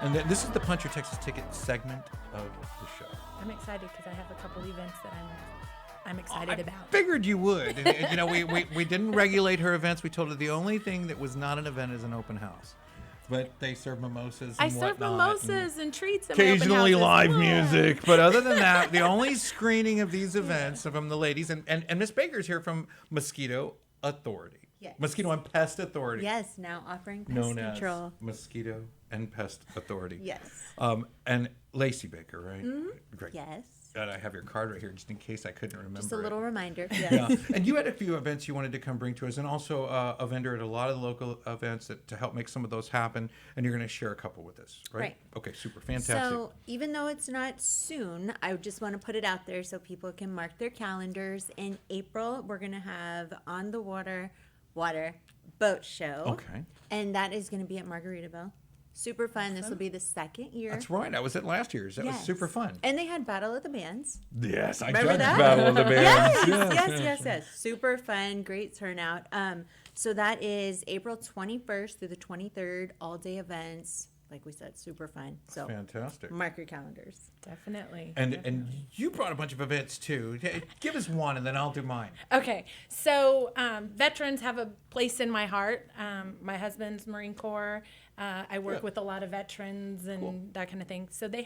[SPEAKER 2] And this is the Punch Your Texas Ticket segment of the show.
[SPEAKER 3] I'm excited because I have a couple events that I'm excited about.
[SPEAKER 2] Figured you would. And, you know, we didn't regulate her events. We told her the only thing that was not an event is an open house. But they serve mimosas and
[SPEAKER 3] I serve mimosas and treats at
[SPEAKER 2] occasionally
[SPEAKER 3] my open
[SPEAKER 2] live
[SPEAKER 3] houses.
[SPEAKER 2] music. But other than that, the only screening of these events are from the ladies. And Miss Baker's here from Mosquito Authority.
[SPEAKER 8] Yes.
[SPEAKER 2] Mosquito and Pest Authority.
[SPEAKER 8] Yes, now offering pest
[SPEAKER 2] Known
[SPEAKER 8] control.
[SPEAKER 2] as Mosquito and Pest Authority.
[SPEAKER 8] Yes.
[SPEAKER 2] And Lacey Baker, right?
[SPEAKER 8] Mm-hmm.
[SPEAKER 2] Great.
[SPEAKER 8] Yes.
[SPEAKER 2] And I have your card right here just in case I couldn't remember.
[SPEAKER 8] Just a little reminder.
[SPEAKER 2] Yeah.
[SPEAKER 8] Yes.
[SPEAKER 2] And you had a few events you wanted to come bring to us, and also a vendor at a lot of the local events to help make some of those happen. And you're going to share a couple with us, right?
[SPEAKER 8] Right.
[SPEAKER 2] Okay, super. Fantastic.
[SPEAKER 8] So even though it's not soon, I just want to put it out there so people can mark their calendars. In April, we're going to have On the Water Boat Show.
[SPEAKER 2] Okay.
[SPEAKER 8] And that is going to be at Margaritaville. Super fun. This will be the second year.
[SPEAKER 2] That's right. I was at last year's. That was
[SPEAKER 8] Yes.
[SPEAKER 2] super fun.
[SPEAKER 8] And they had Battle of the Bands.
[SPEAKER 2] Yes, I
[SPEAKER 8] Remember
[SPEAKER 2] judged
[SPEAKER 8] that?
[SPEAKER 2] Battle of the Bands.
[SPEAKER 8] Yes. Super fun, great turnout. So that is April 21st through the 23rd, all day events. Like we said, super fun. So
[SPEAKER 2] Fantastic.
[SPEAKER 8] mark your calendars.
[SPEAKER 3] Definitely.
[SPEAKER 2] And you brought a bunch of events too. Give us one, and then I'll do mine.
[SPEAKER 3] Okay, so veterans have a place in my heart. My husband's Marine Corps. I work with a lot of veterans and that kind of thing. So they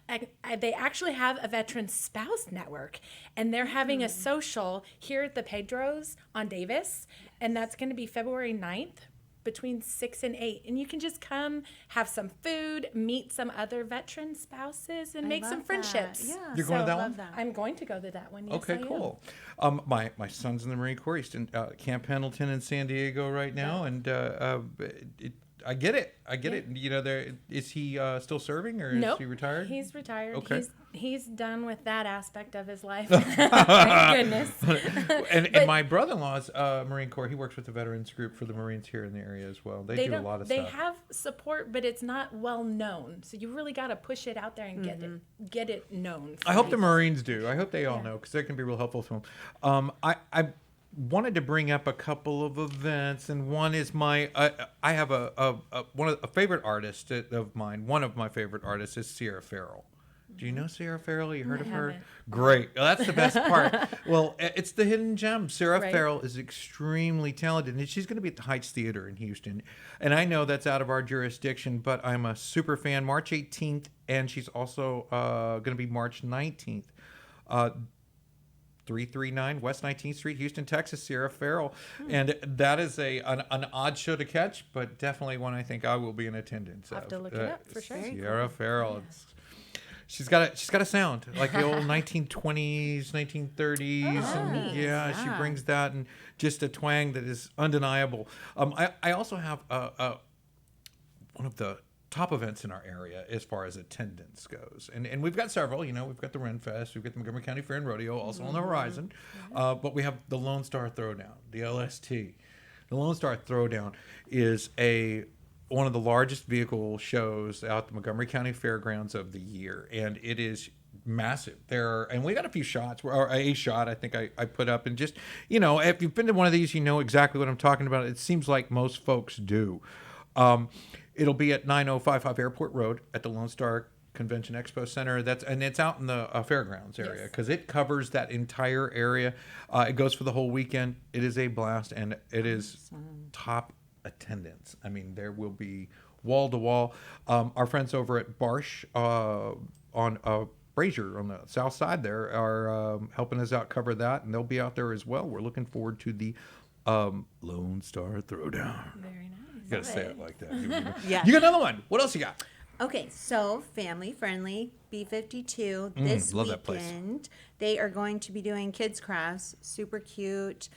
[SPEAKER 3] actually have a veteran spouse network, and they're having a social here at the Pedros on Davis, and that's going to be February 9th. Between 6 and 8, and you can just come have some food, meet some other veteran spouses, and make some
[SPEAKER 8] love
[SPEAKER 3] friendships.
[SPEAKER 8] that. Yeah.
[SPEAKER 2] You're going to that one?
[SPEAKER 3] I'm going to go to that one. Yes,
[SPEAKER 2] Okay,
[SPEAKER 3] I am.
[SPEAKER 2] cool. My son's in the Marine Corps. He's in Camp Pendleton in San Diego right now, and I get it. You know, is he still serving, or
[SPEAKER 3] Nope.
[SPEAKER 2] is he retired?
[SPEAKER 3] He's retired.
[SPEAKER 2] Okay.
[SPEAKER 3] He's done with that aspect of his life. Thank goodness.
[SPEAKER 2] and my brother-in-law's Marine Corps. He works with the veterans group for the Marines here in the area as well. They do a lot of
[SPEAKER 3] They
[SPEAKER 2] stuff.
[SPEAKER 3] have support, but it's not well known. So you really got to push it out there and get it known.
[SPEAKER 2] I hope the Marines do. I hope they all know, because that can be real helpful to them. I wanted to bring up a couple of events, and one is my I have a favorite artist of mine. One of my favorite artists is Sierra Farrell. Do you know Sierra Farrell? You heard of her?
[SPEAKER 3] haven't.
[SPEAKER 2] Great. Well, that's the best part. Well, it's the hidden gem. Sarah
[SPEAKER 3] Right.
[SPEAKER 2] Farrell is extremely talented, and she's going to be at the Heights Theater in Houston. And I know that's out of our jurisdiction, but I'm a super fan. March 18th, and she's also going to be March 19th. 339 West 19th Street, Houston, Texas, Sierra Farrell. And that is an odd show to catch, but definitely one I think I will be in attendance
[SPEAKER 3] I'll have
[SPEAKER 2] of.
[SPEAKER 3] to look it up for sure.
[SPEAKER 2] Sierra Farrell. She's got a sound like the old 1920s, 1930s. And yeah, she brings that, and just a twang that is undeniable. I also have one of the top events in our area as far as attendance goes, and we've got several. You know, we've got the Ren Fest, we've got the Montgomery County Fair and Rodeo also on the horizon, but we have the Lone Star Throwdown, the LST. The Lone Star Throwdown is one of the largest vehicle shows out the Montgomery County Fairgrounds of the year, and it is massive. And we got a few shots, or a shot I think I put up, and just, you know, if you've been to one of these, you know exactly what I'm talking about. It seems like most folks do. It'll be at 9055 Airport Road at the Lone Star Convention Expo Center. It's out in the fairgrounds area, because it covers that entire area. It goes for the whole weekend. It is a blast, and it is top attendance. I mean, there will be wall to wall. Our friends over at Barsh on Brazier on the south side there are helping us out cover that, and they'll be out there as well. We're looking forward to the Lone Star Throwdown.
[SPEAKER 3] Very nice.
[SPEAKER 2] You gotta say it like that.
[SPEAKER 8] Yeah.
[SPEAKER 2] You got another one. What else you got?
[SPEAKER 8] Okay, so family friendly B52 this
[SPEAKER 2] love that place.
[SPEAKER 8] weekend. They are going to be doing kids crafts, super cute.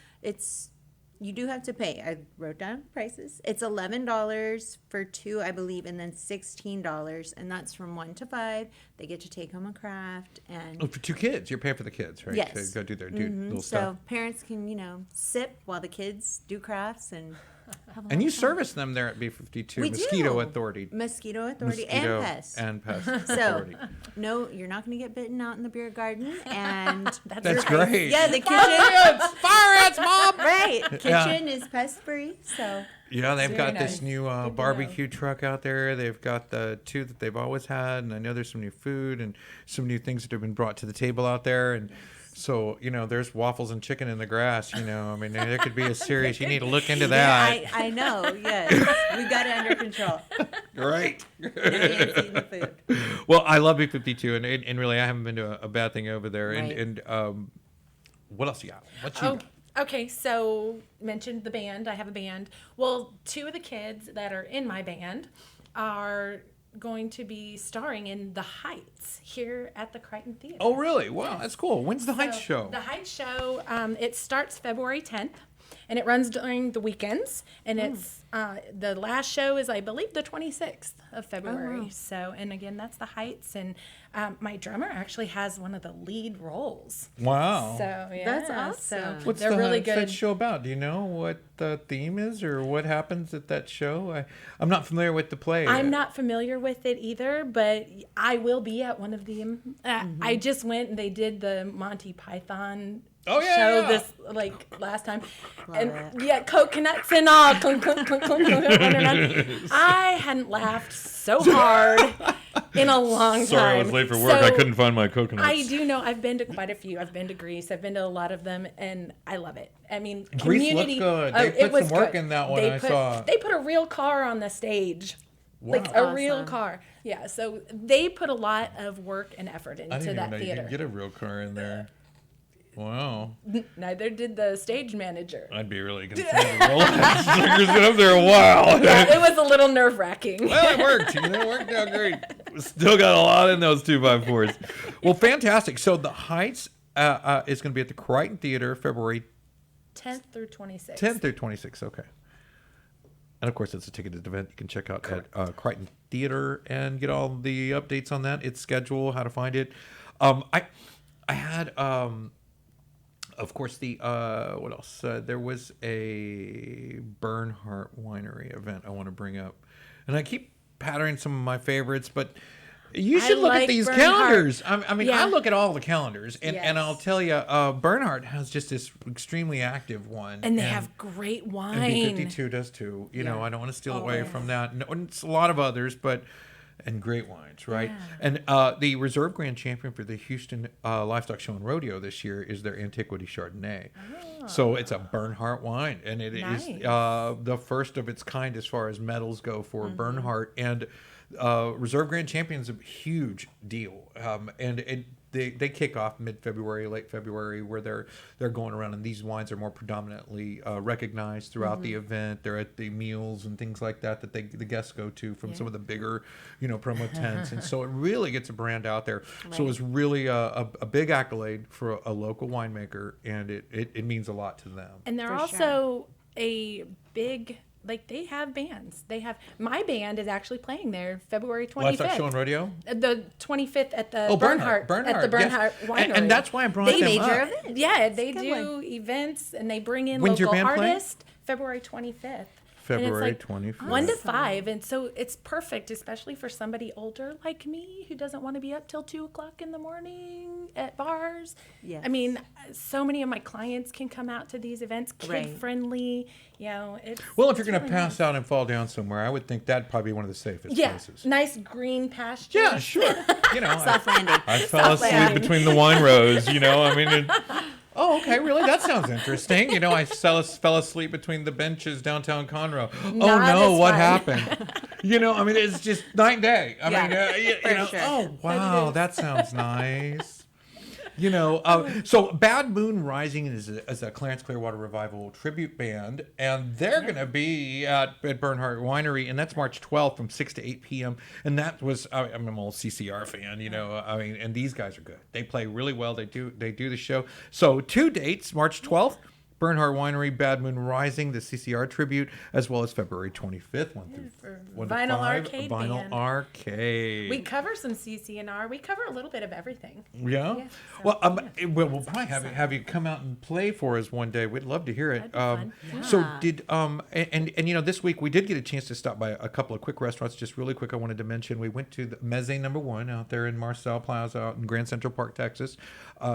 [SPEAKER 8] You do have to pay. I wrote down prices. It's $11 for two, I believe, and then $16, and that's from 1 to 5. They get to take home a craft and
[SPEAKER 2] Oh, for 2 kids. You're paying for the kids, right?
[SPEAKER 8] Yes.
[SPEAKER 2] To go do their little
[SPEAKER 8] so
[SPEAKER 2] stuff.
[SPEAKER 8] parents can sip while the kids do crafts and have a
[SPEAKER 2] And
[SPEAKER 8] lot
[SPEAKER 2] you
[SPEAKER 8] of fun.
[SPEAKER 2] service them there at B52
[SPEAKER 8] We
[SPEAKER 2] Mosquito
[SPEAKER 8] do.
[SPEAKER 2] Authority.
[SPEAKER 8] Mosquito Authority
[SPEAKER 2] Mosquito
[SPEAKER 8] and Pest.
[SPEAKER 2] And Pest
[SPEAKER 8] So,
[SPEAKER 2] Authority.
[SPEAKER 8] no, you're not going to get bitten out in the beer garden, and
[SPEAKER 2] That's great.
[SPEAKER 8] yeah, the kitchen,
[SPEAKER 2] Fire ants, Mom!
[SPEAKER 8] right?
[SPEAKER 2] Yeah.
[SPEAKER 8] Kitchen is pest free, so
[SPEAKER 2] Yeah, they've
[SPEAKER 3] Very
[SPEAKER 2] got
[SPEAKER 3] nice.
[SPEAKER 2] this new
[SPEAKER 3] Good to
[SPEAKER 2] barbecue truck out there. They've got the 2 that they've always had, and I know there's some new food and some new things that have been brought to the table out there. And so, there's waffles and chicken in the grass. I mean, there could be a serious. You need to look into that.
[SPEAKER 8] yeah, I know. Yes, we've got it under control.
[SPEAKER 2] Right.
[SPEAKER 8] No ants eating the food.
[SPEAKER 2] Well, I love B52, and really, I haven't been to a bad thing over there.
[SPEAKER 8] Right.
[SPEAKER 2] And what else you got? What you
[SPEAKER 3] Oh,
[SPEAKER 2] got?
[SPEAKER 3] okay. So mentioned the band. I have a band. Well, 2 of the kids that are in my band are going to be starring in The Heights here at the Crichton Theater.
[SPEAKER 2] Oh, really? Wow, that's cool. When's the Heights
[SPEAKER 3] So,
[SPEAKER 2] show?
[SPEAKER 3] The Heights show, it starts February 10th, and it runs during the weekends. And it's the last show is, I believe, the 26th of February.
[SPEAKER 8] wow.
[SPEAKER 3] So, and again, that's The Heights. And my drummer actually has one of the lead roles.
[SPEAKER 2] Wow.
[SPEAKER 3] So yeah,
[SPEAKER 8] That's awesome.
[SPEAKER 3] So
[SPEAKER 2] What's
[SPEAKER 3] they're
[SPEAKER 2] the
[SPEAKER 3] really
[SPEAKER 2] Heights
[SPEAKER 3] good.
[SPEAKER 2] show about? Do you know what the theme is or what happens at that show? I'm not familiar with the play.
[SPEAKER 3] I'm not familiar with it either, but I will be at one of them. I just went and they did the Monty Python
[SPEAKER 2] Oh, yeah,
[SPEAKER 3] show
[SPEAKER 2] yeah.
[SPEAKER 3] this last time.
[SPEAKER 8] Love
[SPEAKER 3] and
[SPEAKER 8] it.
[SPEAKER 3] yeah, coconuts and all. Clunk, clunk, clunk, clunk, clunk, running around. I hadn't laughed so hard in a long time.
[SPEAKER 9] Sorry, I was late for work. I couldn't find my coconuts.
[SPEAKER 3] I do know. I've been to quite a few. I've been to Greece. I've been to a lot of them, and I love it. I mean,
[SPEAKER 2] Greece looked
[SPEAKER 3] community.
[SPEAKER 2] good. They
[SPEAKER 3] it
[SPEAKER 2] put
[SPEAKER 3] was
[SPEAKER 2] some work
[SPEAKER 3] good.
[SPEAKER 2] in that one, I saw.
[SPEAKER 3] They put a real car on the stage. Like
[SPEAKER 2] Wow.
[SPEAKER 3] a real
[SPEAKER 8] Awesome.
[SPEAKER 3] car. Yeah, so they put a lot of work and effort
[SPEAKER 2] I
[SPEAKER 3] into
[SPEAKER 2] didn't even
[SPEAKER 3] that
[SPEAKER 2] know you
[SPEAKER 3] theater.
[SPEAKER 2] could get a real car in there. Wow.
[SPEAKER 3] Neither did the stage manager.
[SPEAKER 2] I'd be really concerned. Stickers been up there a while.
[SPEAKER 3] Yeah, it was a little nerve wracking.
[SPEAKER 2] Well, it worked. It worked out great. Still got a lot in those 2x4s. Well, fantastic. So the Heights is going to be at the Crichton Theater February
[SPEAKER 3] 10th through 26th.
[SPEAKER 2] 10th through 26th. Okay. And of course, it's a ticketed event. You can check out at Crichton Theater and get all the updates on that. Its schedule, how to find it. I had, of course, the what else? There was a Bernhardt Winery event I want to bring up, and I keep patterning some of my favorites, but. You should look at
[SPEAKER 3] like
[SPEAKER 2] these
[SPEAKER 3] Bernhardt.
[SPEAKER 2] calendars. I mean,
[SPEAKER 3] Yeah.
[SPEAKER 2] I look at all the calendars, and
[SPEAKER 3] Yes.
[SPEAKER 2] I'll tell you, Bernhardt has just this extremely active one.
[SPEAKER 3] And they have great
[SPEAKER 2] and
[SPEAKER 3] wine.
[SPEAKER 2] B52 does too. You know, I don't want to steal away from that. No, and it's a lot of others, but and great wines, right?
[SPEAKER 3] Yeah.
[SPEAKER 2] And the reserve grand champion for the Houston Livestock Show and Rodeo this year is their Antiquity Chardonnay. So it's a Bernhardt wine, and it is
[SPEAKER 3] Nice.
[SPEAKER 2] the first of its kind as far as medals go for Bernhardt. And reserve grand champion is a huge deal, and they kick off mid-February, late February, where they're going around, and these wines are more predominantly recognized throughout the event. They're at the meals and things like that the guests go to from some of the bigger, promo tents, and so it really gets a brand out there. So it was really a big accolade for a local winemaker, and it means a lot to them.
[SPEAKER 3] And they're
[SPEAKER 8] For
[SPEAKER 3] also a big, like they have bands. My band is actually playing there February 25th.
[SPEAKER 2] Livestock Show and Rodeo?
[SPEAKER 3] The 25th at the
[SPEAKER 2] Bernhardt.
[SPEAKER 3] at the Bernhardt
[SPEAKER 2] yes.
[SPEAKER 3] Winery.
[SPEAKER 2] And that's why I brought
[SPEAKER 8] They
[SPEAKER 2] them
[SPEAKER 8] major
[SPEAKER 2] up.
[SPEAKER 8] event.
[SPEAKER 3] Yeah, they
[SPEAKER 8] Good
[SPEAKER 3] do
[SPEAKER 8] one.
[SPEAKER 3] events and they bring in
[SPEAKER 2] When's your
[SPEAKER 3] local
[SPEAKER 2] band playing?
[SPEAKER 3] artists February 25th.
[SPEAKER 2] February
[SPEAKER 3] and it's like
[SPEAKER 2] 25th.
[SPEAKER 3] 1 to 5, and so it's perfect, especially for somebody older like me who doesn't want to be up till 2 o'clock in the morning at bars.
[SPEAKER 8] Yes.
[SPEAKER 3] I mean, so many of my clients can come out to these events,
[SPEAKER 8] Right.
[SPEAKER 3] kid friendly. It's
[SPEAKER 2] Well, if you're
[SPEAKER 3] it's
[SPEAKER 2] going to
[SPEAKER 3] really
[SPEAKER 2] pass
[SPEAKER 3] nice.
[SPEAKER 2] out and fall down somewhere, I would think that'd probably be one of the safest
[SPEAKER 3] Yeah,
[SPEAKER 2] places.
[SPEAKER 3] nice green pasture.
[SPEAKER 2] Yeah, sure.
[SPEAKER 8] Soft landing.
[SPEAKER 2] I fell asleep
[SPEAKER 3] landing.
[SPEAKER 2] between the wine rows, I mean, Oh, okay, really? That sounds interesting. You know, I fell asleep between the benches downtown Conroe. Oh no, what happened? You know, I mean, it's just night and day. I mean, you know,
[SPEAKER 8] sure.
[SPEAKER 2] oh wow, that sounds nice. You know, so Bad Moon Rising is a Clarence Clearwater Revival tribute band, and they're going to be at Bernhardt Winery, and that's March 12th from 6 to 8 p.m. And that was, I'm an old CCR fan, you know, I mean, and these guys are good. They play really well. They do the show. So 2 dates, March 12th. Bernhardt Winery, Bad Moon Rising, the CCR tribute, as well as February 25th, 1 through
[SPEAKER 3] Vinyl
[SPEAKER 2] 5,
[SPEAKER 3] Arcade
[SPEAKER 2] Vinyl
[SPEAKER 3] Band.
[SPEAKER 2] Arcade.
[SPEAKER 3] We cover some CCNR. We cover a little bit of everything.
[SPEAKER 2] Yeah.
[SPEAKER 3] Yeah, so,
[SPEAKER 2] Well, we'll probably have you come out and play for us one day. We'd love to hear it.
[SPEAKER 3] That'd be fun.
[SPEAKER 2] So did and you know, this week we did get a chance to stop by a couple of quick restaurants. Just really quick, I wanted to mention we went to the Meze No. 1 out there in Marcel Plaza out in Grand Central Park, Texas.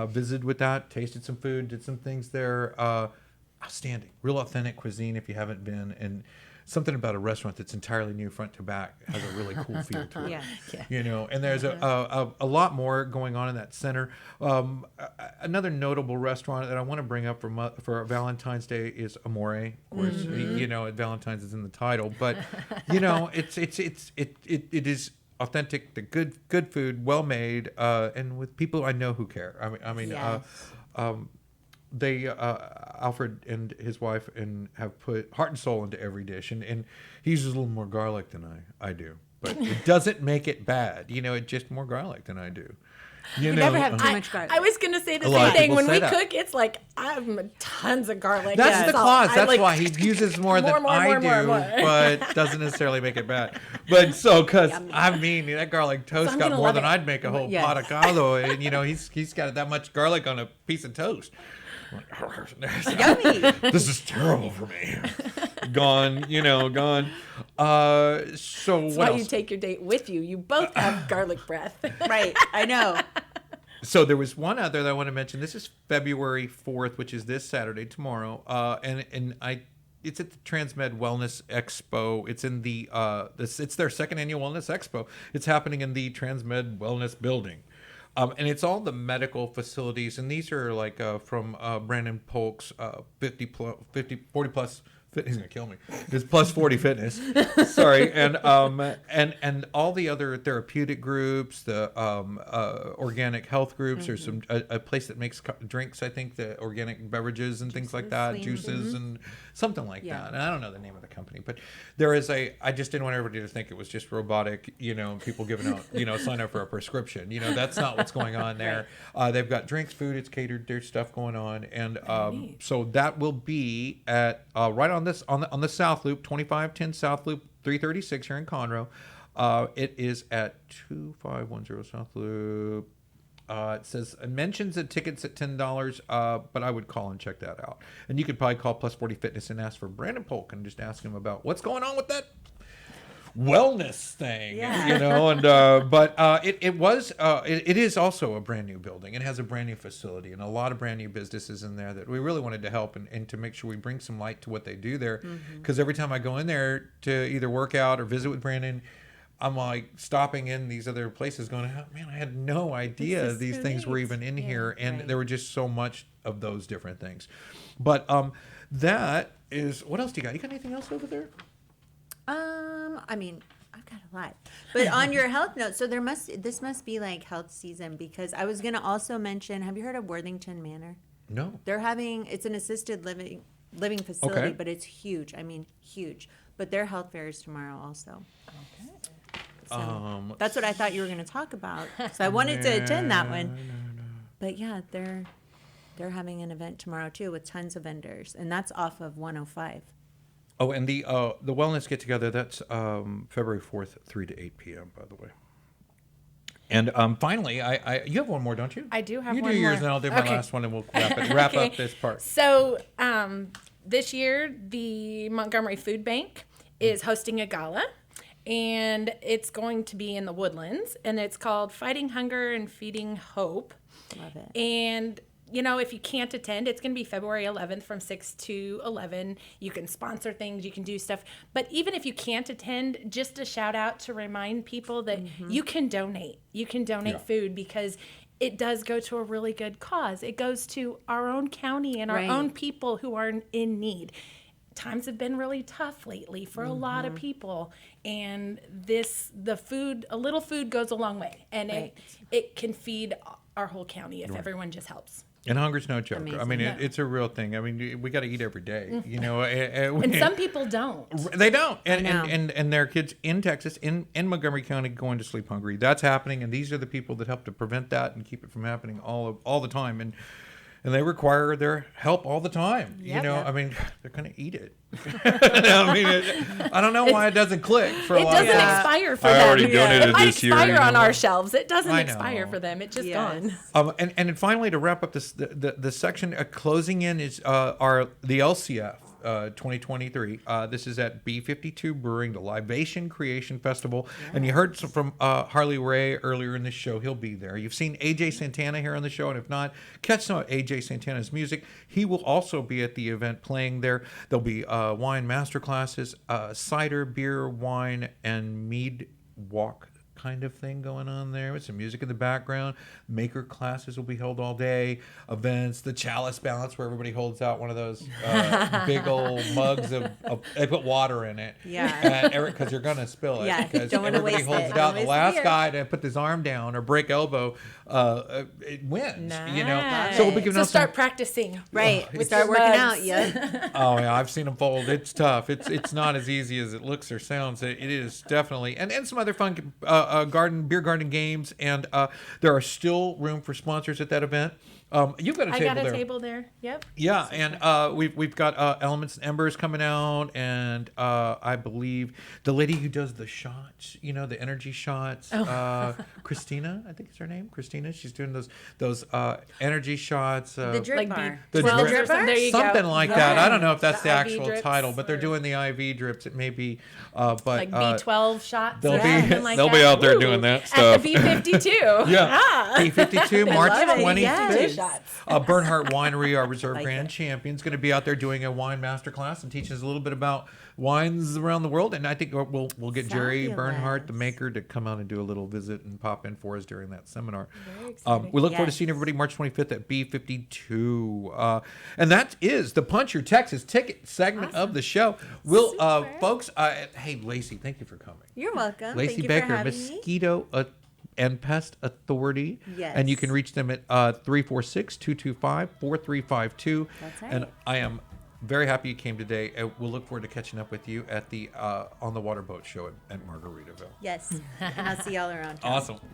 [SPEAKER 2] Visited with that, tasted some food, did some things there. Outstanding, real authentic cuisine if you haven't been, and something about a restaurant that's entirely new front to back has a really cool feel to it.
[SPEAKER 8] Yeah.
[SPEAKER 2] You know, and there's a lot more going on in that center. Another notable restaurant that I want to bring up for Valentine's Day is Amore. Of course, you know, Valentine's is in the title, but you know, it is authentic, the good food, well made, and with people I know who care. I mean.
[SPEAKER 8] Yes.
[SPEAKER 2] They Alfred and his wife have put heart and soul into every dish, and he uses a little more garlic than I do, but it doesn't make it bad. You know, it's just more garlic than I do. You know,
[SPEAKER 8] never have too much garlic.
[SPEAKER 3] I was going to say the
[SPEAKER 2] A lot
[SPEAKER 3] same
[SPEAKER 2] of
[SPEAKER 3] thing.
[SPEAKER 2] people
[SPEAKER 3] When
[SPEAKER 2] say
[SPEAKER 3] we
[SPEAKER 2] that.
[SPEAKER 3] cook, it's like, I'm tons of garlic.
[SPEAKER 2] That's the
[SPEAKER 3] salt.
[SPEAKER 2] cause.
[SPEAKER 3] I
[SPEAKER 2] That's
[SPEAKER 3] like-
[SPEAKER 2] why he uses more than I do,
[SPEAKER 3] more.
[SPEAKER 2] but doesn't necessarily make it bad. But so, because I mean, that garlic toast
[SPEAKER 3] I'm
[SPEAKER 2] got
[SPEAKER 3] gonna
[SPEAKER 2] more
[SPEAKER 3] love
[SPEAKER 2] than
[SPEAKER 3] it.
[SPEAKER 2] I'd make a whole
[SPEAKER 8] Yes.
[SPEAKER 2] pot of caldo, and you know, he's got that much garlic on a piece of toast.
[SPEAKER 8] Yummy.
[SPEAKER 2] This is terrible for me. Gone. So
[SPEAKER 3] That's
[SPEAKER 2] what
[SPEAKER 3] why
[SPEAKER 2] else?
[SPEAKER 3] you take your date with you. You both have garlic breath.
[SPEAKER 8] Right. I know.
[SPEAKER 2] So there was one other that I want to mention. This is February 4th, which is this Saturday, tomorrow. It's at the Transmed Wellness Expo. It's in it's their second annual Wellness Expo. It's happening in the Transmed Wellness Building. And it's all the medical facilities, and these are like from Brandon Polk's 40 plus. He's gonna kill me. It's plus 40 fitness. Sorry, and all the other therapeutic groups, the organic health groups. There's a place that makes drinks. I think the organic beverages and things like that, juices and something like that. And I don't know the name of the company, but there is I just didn't want everybody to think it was just robotic. You know, people giving out sign up for a prescription. You know, that's not what's going on there. They've got drinks, food. It's catered. There's stuff going on, and so that will be at right on the South Loop, 2510 South Loop, 336 here in Conroe. It is at 2510 South Loop. It mentions the tickets at $10, but I would call and check that out. And you could probably call Plus 40 Fitness and ask for Brandon Polk and just ask him about what's going on with that wellness thing, and but it is also a brand new building. It has a brand new facility and a lot of brand new businesses in there that we really wanted to help and to make sure we bring some light to what they do there, because every time I go in there to either work out or visit with Brandon, I'm like stopping in these other places going, oh, man, I had no idea these things were even in here, and there were just so much of those different things. But that is, what else do you got? You got anything else over there?
[SPEAKER 8] I mean, I've got a lot. But on your health note, so this must be like health season, because I was going to also mention, have you heard of Worthington Manor?
[SPEAKER 2] No.
[SPEAKER 8] It's an assisted living facility, but it's huge. I mean, huge. But their health fair is tomorrow also. Okay. So that's what I thought you were going to talk about. So I wanted to attend that one. But yeah, they're having an event tomorrow too with tons of vendors, and that's off of 105.
[SPEAKER 2] Oh, and the wellness get together, that's February 4th, 3 to 8 p.m. by the way. And finally, you have one more, don't you?
[SPEAKER 3] I do have
[SPEAKER 2] one
[SPEAKER 3] one
[SPEAKER 2] more. You do yours,
[SPEAKER 3] more.
[SPEAKER 2] and I'll do my last one, and we'll wrap up this part.
[SPEAKER 3] So this year, the Montgomery Food Bank is hosting a gala, and it's going to be in the Woodlands, and it's called Fighting Hunger and Feeding Hope.
[SPEAKER 8] Love it.
[SPEAKER 3] And if you can't attend, it's going to be February 11th from 6 to 11. You can sponsor things, you can do stuff. But even if you can't attend, just a shout out to remind people that you can donate. You can donate food, because it does go to a really good cause. It goes to our own county and our own people who are in need. Times have been really tough lately for a lot of people, and a little food goes a long way, and it can feed our whole county if everyone just helps.
[SPEAKER 2] And hunger's no joke.
[SPEAKER 8] Amazing.
[SPEAKER 2] I mean, it's a real thing. I mean, we got to eat every day, you know. And
[SPEAKER 3] some people don't.
[SPEAKER 2] They don't. And there are kids in Texas, in Montgomery County, going to sleep hungry. That's happening, and these are the people that help to prevent that and keep it from happening all the time. And they require their help all the time.
[SPEAKER 3] Yep.
[SPEAKER 2] You know, I mean, they're going to eat it. I mean, I don't know why it doesn't click for a lot of
[SPEAKER 3] It doesn't
[SPEAKER 2] people.
[SPEAKER 3] expire for
[SPEAKER 9] I
[SPEAKER 3] them.
[SPEAKER 9] already donated
[SPEAKER 3] It might
[SPEAKER 9] this year,
[SPEAKER 3] expire
[SPEAKER 9] you
[SPEAKER 3] on
[SPEAKER 9] know.
[SPEAKER 3] our shelves. It doesn't
[SPEAKER 2] I
[SPEAKER 3] expire
[SPEAKER 2] know.
[SPEAKER 3] for them. It's just
[SPEAKER 8] Yes.
[SPEAKER 3] gone.
[SPEAKER 2] And then finally, to wrap up this, the section closing in is the LCF 2023. This is at B52 Brewing, the Libation Creation Festival. And you heard from Harley Ray earlier in this show. He'll be there. You've seen AJ Santana here on the show, and if not, catch some of AJ Santana's music. He will also be at the event playing there. There'll be wine masterclasses, cider, beer, wine, and mead walk kind of thing going on there with some music in the background. Maker classes will be held all day. Events, the chalice balance where everybody holds out one of those big old mugs of they put water in it.
[SPEAKER 8] Yeah.
[SPEAKER 2] Because you're gonna spill it.
[SPEAKER 8] Yeah,
[SPEAKER 2] Because
[SPEAKER 8] don't wanna
[SPEAKER 2] everybody
[SPEAKER 8] waste
[SPEAKER 2] holds
[SPEAKER 8] it.
[SPEAKER 2] it
[SPEAKER 8] Don't
[SPEAKER 2] out. The
[SPEAKER 8] waste the
[SPEAKER 2] last
[SPEAKER 8] beer.
[SPEAKER 2] guy to put his arm down or break elbow, it wins. You know.
[SPEAKER 3] Nice.
[SPEAKER 2] So we'll be giving
[SPEAKER 3] So
[SPEAKER 2] out
[SPEAKER 3] start
[SPEAKER 2] some.
[SPEAKER 3] practicing.
[SPEAKER 8] Right.
[SPEAKER 3] With
[SPEAKER 8] Start
[SPEAKER 3] your
[SPEAKER 8] working
[SPEAKER 3] mugs.
[SPEAKER 8] out. Yeah.
[SPEAKER 2] Oh yeah, I've seen them fold. It's tough. It's not as easy as it looks or sounds. It is definitely, and some other fun beer garden games, and there are still room for sponsors at that event. You've got a
[SPEAKER 3] I
[SPEAKER 2] table
[SPEAKER 3] got a
[SPEAKER 2] there.
[SPEAKER 3] table there. Yep.
[SPEAKER 2] Yeah, and we've got Elements and Embers coming out, and I believe the lady who does the shots, you know, the energy shots, Christina, I think is her name, Christina. She's doing those energy shots.
[SPEAKER 8] The drip
[SPEAKER 3] Like
[SPEAKER 8] bar.
[SPEAKER 2] The
[SPEAKER 3] 12
[SPEAKER 2] drip
[SPEAKER 3] or something. There you
[SPEAKER 2] something
[SPEAKER 3] go.
[SPEAKER 2] like
[SPEAKER 3] Yeah.
[SPEAKER 2] that. I don't know if that's the
[SPEAKER 3] IV
[SPEAKER 2] actual
[SPEAKER 3] drips
[SPEAKER 2] title, but they're
[SPEAKER 3] or-
[SPEAKER 2] doing the IV drips. It may be, but
[SPEAKER 3] Like B12 shots.
[SPEAKER 2] they'll
[SPEAKER 3] or
[SPEAKER 2] be-
[SPEAKER 3] something like
[SPEAKER 9] they'll be
[SPEAKER 3] that.
[SPEAKER 9] out there
[SPEAKER 3] Ooh,
[SPEAKER 9] doing that
[SPEAKER 3] At
[SPEAKER 9] stuff.
[SPEAKER 3] the B52.
[SPEAKER 2] Yeah, P52, March
[SPEAKER 8] love it.
[SPEAKER 2] 25th.
[SPEAKER 8] Yes.
[SPEAKER 3] Shots.
[SPEAKER 2] Bernhardt Winery, our reserve
[SPEAKER 8] Like
[SPEAKER 2] grand
[SPEAKER 8] it.
[SPEAKER 2] champion, is going to be out there doing a wine masterclass and teaching us a little bit about wines around the world. And I think we'll get Jerry
[SPEAKER 8] Fabulous.
[SPEAKER 2] Bernhardt, the maker, to come out and do a little visit and pop in for us during that seminar.
[SPEAKER 3] Very exciting.
[SPEAKER 2] We look forward to
[SPEAKER 8] Yes.
[SPEAKER 2] seeing everybody March 25th at B52. And that is the Punch Your Texas ticket segment of the show. We'll, folks, hey, Lacey, thank you for coming.
[SPEAKER 8] You're welcome.
[SPEAKER 2] Lacey
[SPEAKER 8] Thank you
[SPEAKER 2] Baker,
[SPEAKER 8] for having me.
[SPEAKER 2] Mosquito and Pest Authority.
[SPEAKER 8] Yes.
[SPEAKER 2] And you can reach them at 346-225-4352.
[SPEAKER 8] That's right.
[SPEAKER 2] And I am very happy you came today. We'll look forward to catching up with you at the On the Water Boat show at Margaritaville.
[SPEAKER 8] Yes. And I'll see y'all around town.
[SPEAKER 2] Awesome.